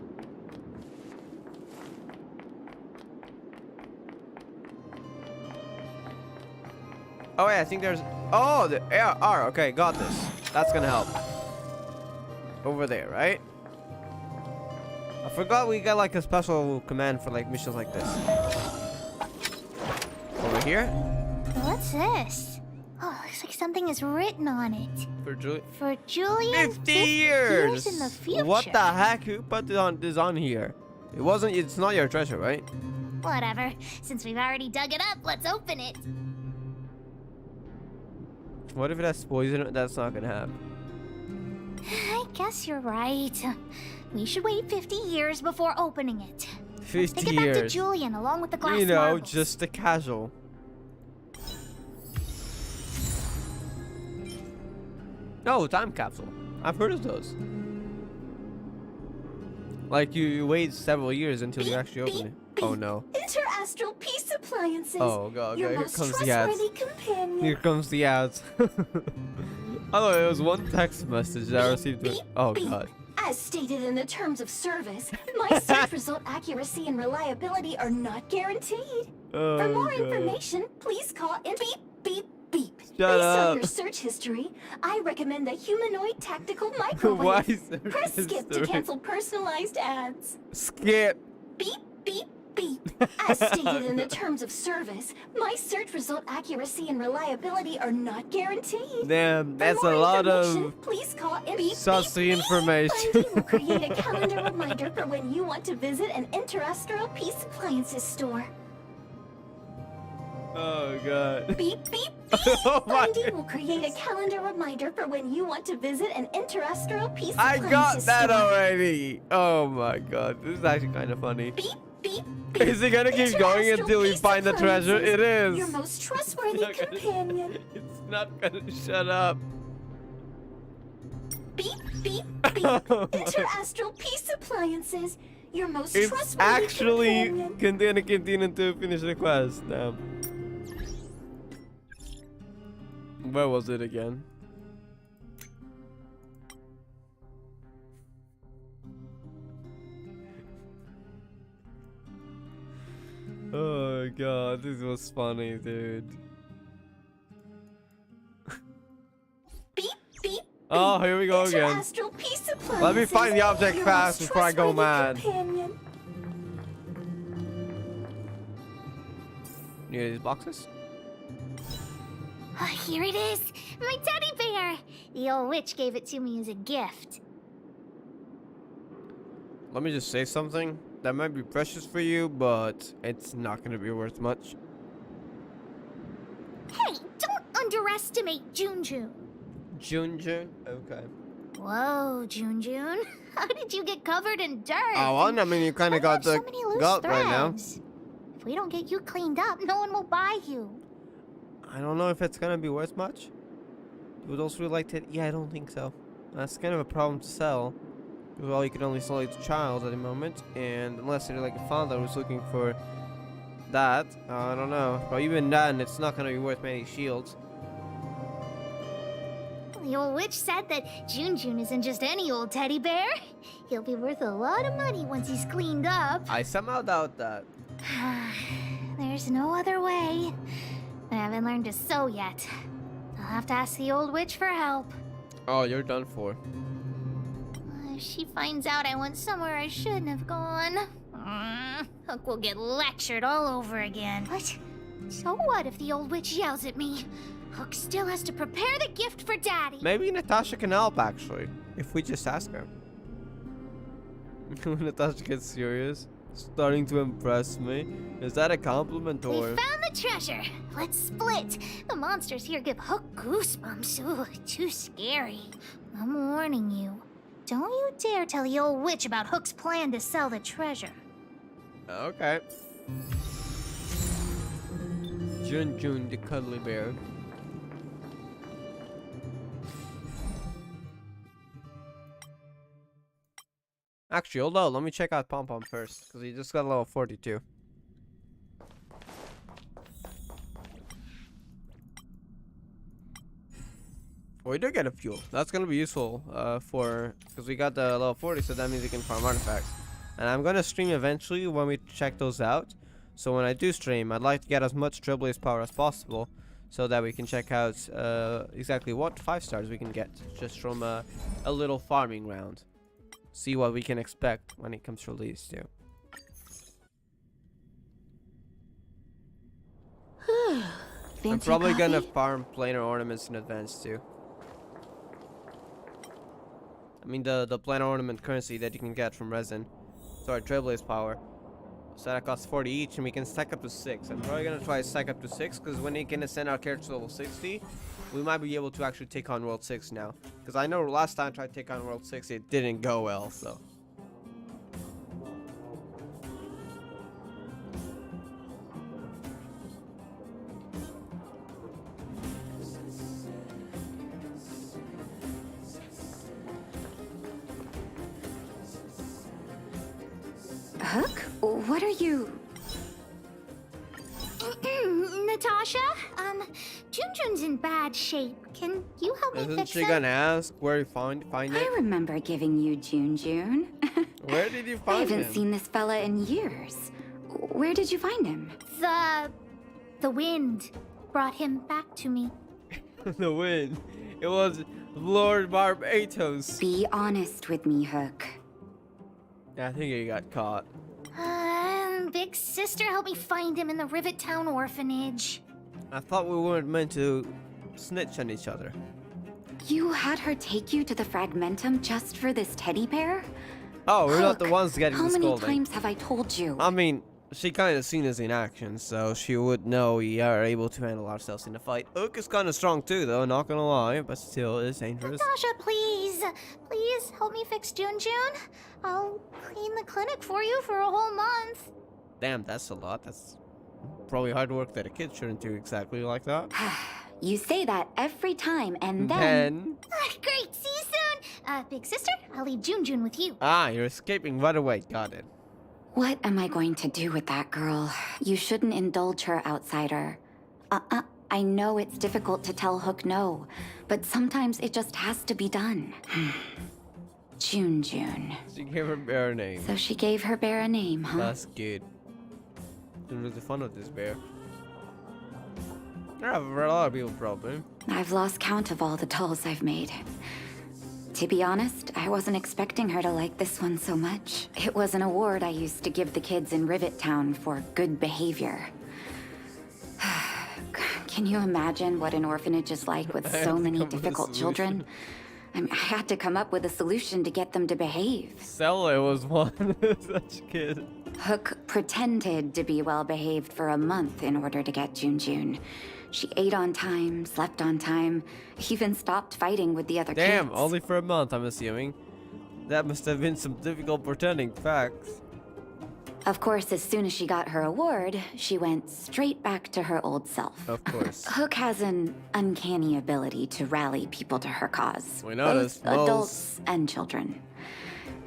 Oh yeah, I think there's. Oh, the AR. Okay, got this. That's gonna help. Over there, right? I forgot we got like a special command for like missions like this. Over here. What's this? Oh, looks like something is written on it. For Julie. For Julian, 50 years. in the future. What the heck? Who put this on here? It wasn't. It's not your treasure, right? Whatever. Since we've already dug it up, let's open it. What if it has poison? That's not gonna happen. I guess you're right. We should wait 50 years before opening it. 50 Take it back to years. Julian along with the glass You know, marbles. just a casual. Oh, time capsule. I've heard of those. Like you wait several years until you actually open it. Oh no. Interastral peace appliances. Oh god, Your here most comes the ads. trustworthy companion. Here comes the ads. Oh, it was one text message that I received. Oh god. As stated in the terms of service, my search result accuracy and reliability are not guaranteed. Oh, For more god. information, please call in beep, beep, beep. Shut Based up. on your search history, I recommend the humanoid tactical Why microwave. search Press skip to history? cancel personalized ads. Skip. Beep, beep, beep. As stated in the terms of service, my search result accuracy and reliability are not guaranteed. Damn, For that's more a lot information, of please call in beep, sussy beep, information. Bundy will create a calendar reminder for when you want to visit an Interastral Peace Appliances store. Oh god. Beep, beep, beep. Oh my Bundy will create a calendar reminder for when you want to visit an Interastral Peace I Appliances got that store. already. Oh my god, this is actually kind of funny. Beep, beep, beep. Is it gonna keep going Interastral until we Peace find the treasure? Appliances, It is. Your most trustworthy not gonna- companion. It's not gonna shut up. Beep, beep, beep. Interastral Peace Appliances. Your most It's trustworthy actually companion. gonna continue to finish the quest. Damn. Where was it again? Oh god, this was funny, dude. Beep, beep. Oh, here we go again. Interastral Peace Appliances. Let me find the object Your fast most before I go trustworthy mad. companion. You need these boxes? Ah, here it is, my teddy bear. The old witch gave it to me as a gift. Let me just say something. That might be precious for you, but it's not gonna be worth much. Hey, don't underestimate Junjun. June. Okay. Whoa, June. How did you get covered in dirt? Oh, well, I mean, you kind of got the so many loose gut right now. threads. If we don't get you cleaned up, no one will buy you. I don't know if it's gonna be worth much. You would also like to. Yeah, I don't think so. That's kind of a problem to sell. Well, you can only sell it to child at the moment, and unless you're like a father who's looking for that, I don't know. But even then, it's not gonna be worth many shields. The old witch said that June isn't just any old teddy bear. He'll be worth a lot of money once he's cleaned up. I somehow doubt that. There's no other way. I haven't learned to sew yet. I'll have to ask the old witch for help. Oh, you're done for. If she finds out I went somewhere I shouldn't have gone, Hook will get lectured all over again. What? So what if the old witch yells at me? Hook still has to prepare the gift for Daddy. Maybe Natasha can help, actually, if we just ask her. Natasha gets serious. Starting to impress me. Is that a compliment or? We found the treasure. Let's split. The monsters here give Hook goosebumps. Ooh, too scary. I'm warning you. Don't you dare tell the old witch about Hook's plan to sell the treasure. Okay. June, the cuddly bear. Actually, hold on. Let me check out Pom Pom first, because he just got level 42. We do get a fuel. That's gonna be useful because we got the level 40, so that means we can farm artifacts. And I'm gonna stream eventually when we check those out. So when I do stream, I'd like to get as much Trailblaze power as possible, so that we can check out exactly what 5 stars we can get just from a little farming round. See what we can expect when it comes to release too. I'm probably gonna farm planar ornaments in advance too. I mean the planar ornament currency that you can get from resin. Sorry, Trailblaze power. So that costs 40 each, and we can stack up to 6. I'm probably gonna try to stack up to 6, because when we can ascend our character to level 60, we might be able to actually take on World 6 now. Because I know last time I tried to take on World 6, it didn't go well, so. Hook? What are you... Natasha? Jun's in bad shape. Can you help me Isn't fix she him? gonna ask where you find it? I remember giving you June. Where did you I find haven't him? seen this fella in years. Where did you find him? The wind brought him back to me. The wind. It was Lord Barbatos. Be honest with me, Hook. I think he got caught. Big sister helped me find him in the Rivet Town orphanage. I thought we weren't meant to snitch on each other. You had her take you to the Fragmentum just for this teddy bear? Oh, we're not the Hook, ones getting how the many scolding. times have I told you? I mean, she kind of seen us in action, so she would know we are able to handle ourselves in a fight. Hook is kind of strong too, though, not gonna lie, but still is dangerous. Natasha, please help me fix June. I'll clean the clinic for you for a whole month. Damn, that's a lot. That's probably hard work that a kid shouldn't do exactly like that. You say that every time, and then... Great, see you soon. Big sister, I'll leave June with you. Ah, you're escaping right away. Got it. What am I going to do with that girl? You shouldn't indulge her, outsider. I know it's difficult to tell Hook no, but sometimes it just has to be done. June. She gave her bear a name. So she gave her bear a name, huh? That's good. Been really fun with this bear. There are a lot of people probably. I've lost count of all the dolls I've made. To be honest, I wasn't expecting her to like this one so much. It was an award I used to give the kids in Rivet Town for good behavior. Can you imagine what an orphanage is like with so many difficult children? I had to come up with a solution to get them to behave. Stella was one such kid. Hook pretended to be well behaved for a month in order to get June. She ate on time, slept on time, even stopped fighting with the other kids. Damn, only for a month, I'm assuming. That must have been some difficult pretending facts. Of course, as soon as she got her award, she went straight back to her old self. Of course. Hook has an uncanny ability to rally people to her cause. We noticed. Both adults and children.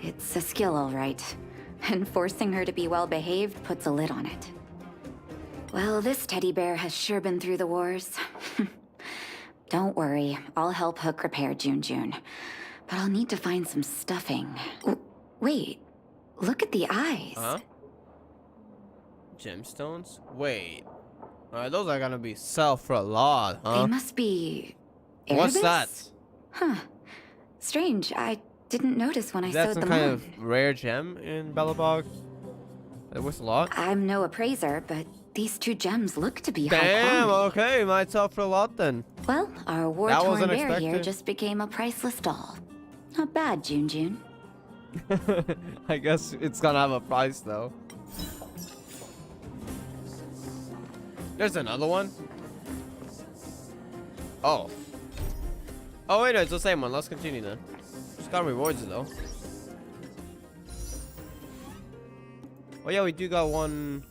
It's a skill, all right. And forcing her to be well-behaved puts a lid on it. Well, this teddy bear has sure been through the wars. Don't worry, I'll help Hook repair June. But I'll need to find some stuffing. Wait, look at the eyes. Huh? Gemstones? Wait. Alright, those are gonna be sell for a lot, huh? They must be... What's Erebus? that? Huh. Strange, I didn't notice when I Is that sewed some them kind on. of rare gem in Bellabog? That was a lot? I'm no appraiser, but these two gems look to be high Damn, quality. okay, might sell for a lot then. Well, our was war-torn bear here unexpected. just became a priceless doll. Not bad, June. I guess it's gonna have a price though. There's another one. Oh. Oh wait, no, it's the same one. Let's continue then. Just got rewards though. Oh yeah, we do got one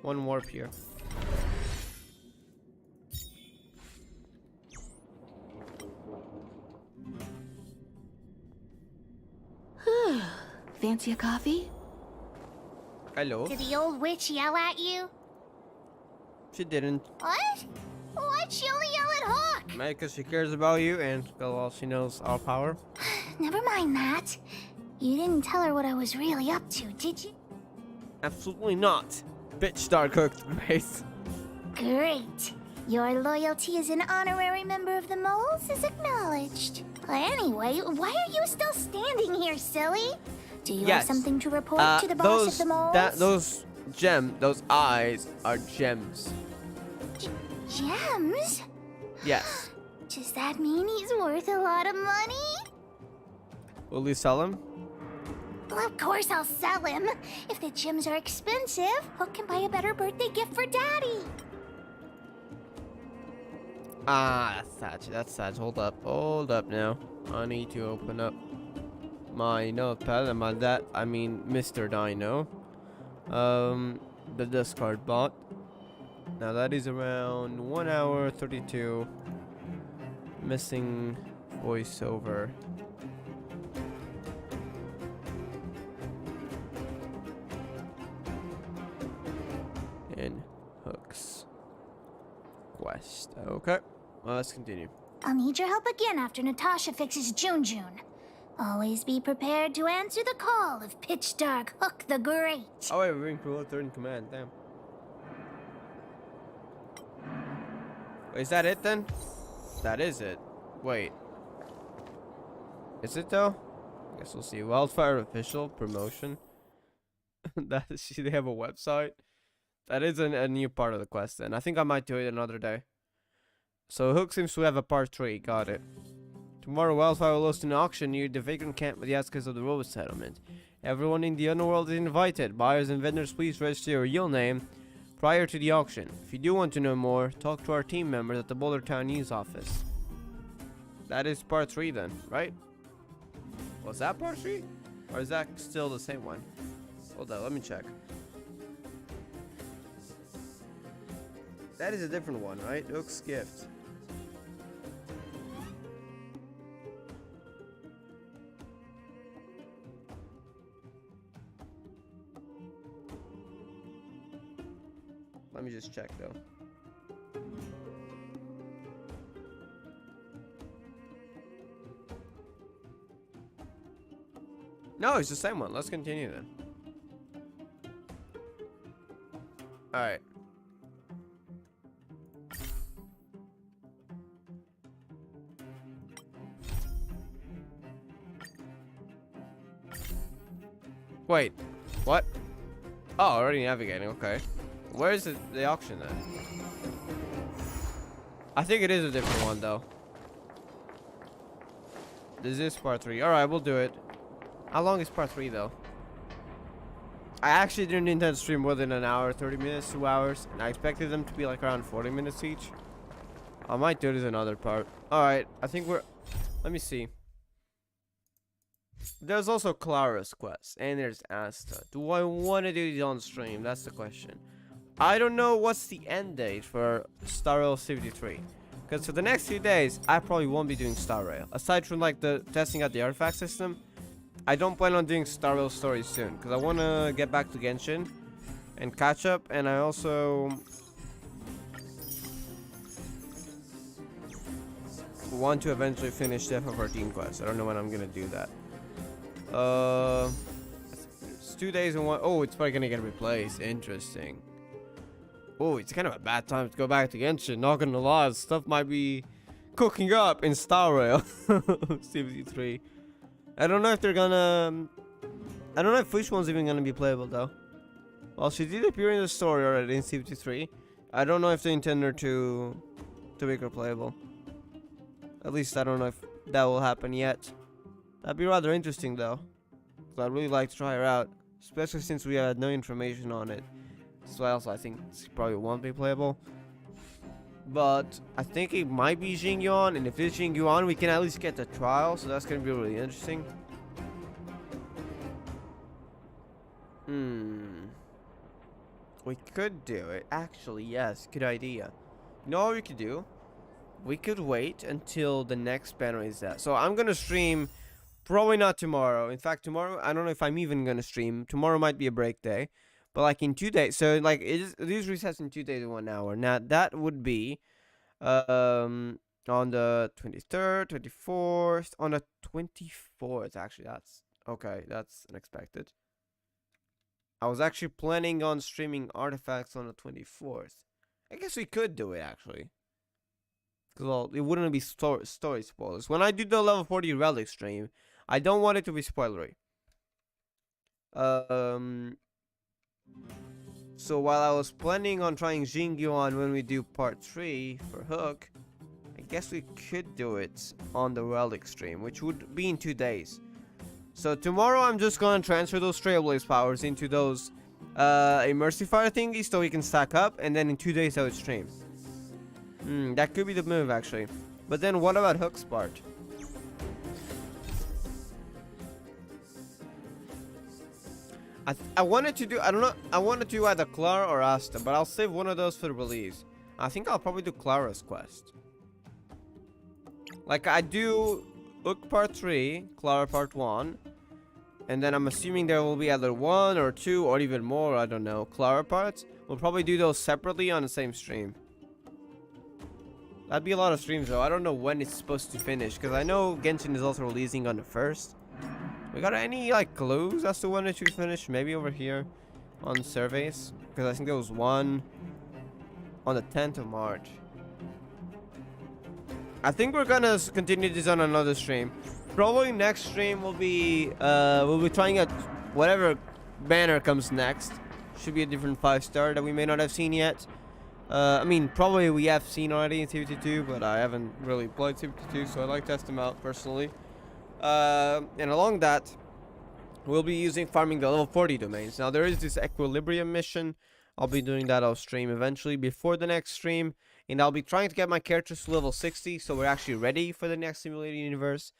warp here. Fancy a coffee? Hello. Did the old witch yell at you? She didn't. What? Why'd she only yell at Hawk? Maybe because she cares about you and well, she knows our power. Never mind that. You didn't tell her what I was really up to, did you? Absolutely not. Bitch star cooked. Great. Great. Your loyalty as an honorary member of the Moles is acknowledged. Anyway, why are you still standing here, silly? Do you have something to report to the boss of the Moles? Those eyes are gems. Gems? Yes. Does that mean he's worth a lot of money? Will you sell them? Well, of course I'll sell him. If the gems are expensive, Hook can buy a better birthday gift for Daddy. Ah, that's Satch. Hold up now. I need to open up my notepad and I mean Mr. Dino. The discard bot. Now that is around 1 hour 32. Missing voiceover. And Hook's quest. Okay, well, let's continue. I'll need your help again after Natasha fixes June. Always be prepared to answer the call of Pitch Dark Hook the Great. Oh wait, we're being promoted third in command. Damn. Wait, is that it then? That is it. Wait. Is it though? Guess we'll see. Wildfire official promotion. They have a website. That is a new part of the quest then. I think I might do it another day. So Hook seems to have a part 3. Got it. Tomorrow Wildfire will host an auction near the vacant camp with the outskirts of the Road Settlement. Everyone in the underworld is invited. Buyers and vendors, please register your real name prior to the auction. If you do want to know more, talk to our team members at the Boulder Town News office. That is part 3 then, right? Was that part 3? Or is that still the same one? Hold on, let me check. That is a different one, right? Hook's gift. Let me just check though. No, it's the same one. Let's continue then. Alright. Wait, what? Oh, already navigating, okay. Where is the auction then? I think it is a different one though. This is part 3. Alright, we'll do it. How long is part 3 though? I actually didn't intend to stream more than an hour, 30 minutes, 2 hours. And I expected them to be like around 40 minutes each. I might do this another part. Alright, I think we're... Let me see. There's also Clara's quest. And there's Asta. Do I want to do these on stream? That's the question. I don't know what's the end date for Star Rail 73. Because for the next few days, I probably won't be doing Star Rail. Aside from like the testing out the artifact system, I don't plan on doing Star Rail stories soon. Because I want to get back to Genshin and catch up. And I also want to eventually finish the FF14 quest. I don't know when I'm going to do that. It's 2 days and one. Oh, it's probably going to get replaced. Interesting. Oh, it's kind of a bad time to go back to Genshin. Not gonna lie, stuff might be cooking up in Star Rail 73. I don't know if they're gonna... I don't know if which one's even gonna be playable though. Well, she did appear in the story already in 73. I don't know if they intend her to make her playable. At least I don't know if that will happen yet. That'd be rather interesting though. So I'd really like to try her out. Especially since we had no information on it. So also I think it probably won't be playable. But I think it might be Xingyuan, and if it's Xingyuan, we can at least get the trial, so that's gonna be really interesting. We could do it. Actually, yes, good idea. You know what we could do? We could wait until the next banner is out. So I'm gonna stream, probably not tomorrow. In fact, tomorrow, I don't know if I'm even gonna stream. Tomorrow might be a break day. But like in 2 days, so like these resets in 2 days and 1 hour. Now that would be on the 23rd, 24th, on the 24th. Actually, that's okay. That's unexpected. I was actually planning on streaming artifacts on the 24th. I guess we could do it actually. Cause well, it wouldn't be story spoilers. When I do the level 40 relic stream, I don't want it to be spoilery. So while I was planning on trying Xingyuan when we do part 3 for Hook, I guess we could do it on the relic stream, which would be in 2 days. So tomorrow I'm just gonna transfer those Trailblaze powers into those immersive fire thingies so we can stack up, and then in 2 days I would stream. That could be the move actually. But then what about Hook's part? I wanted to do, I don't know, I wanted to do either Clara or Asta, but I'll save one of those for the release. I think I'll probably do Clara's quest. Like I do Hook part 3, Clara part 1, and then I'm assuming there will be either 1 or 2 or even more, I don't know, Clara parts. We'll probably do those separately on the same stream. That'd be a lot of streams though. I don't know when it's supposed to finish, because I know Genshin is also releasing on the 1st. We got any like clues as to when it should finish? Maybe over here on surveys, because I think there was one on the 10th of March. I think we're gonna continue this on another stream. Probably next stream will be we'll be trying out whatever banner comes next. Should be a different 5-star that we may not have seen yet. I mean, probably we have seen already in CVT2, but I haven't really played CVT2, so I like to test them out personally. And along that, we'll be farming the level 40 domains. Now there is this equilibrium mission. I'll be doing that off stream eventually before the next stream, and I'll be trying to get my characters to level 60 so we're actually ready for the next simulated universe.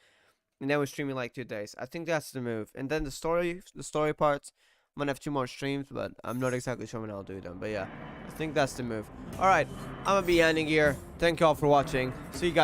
And then we're streaming like 2 days. I think that's the move. And then the story parts, I'm gonna have 2 more streams, but I'm not exactly sure when I'll do them. But yeah, I think that's the move. Alright, I'm gonna be ending here. Thank you all for watching. See you guys.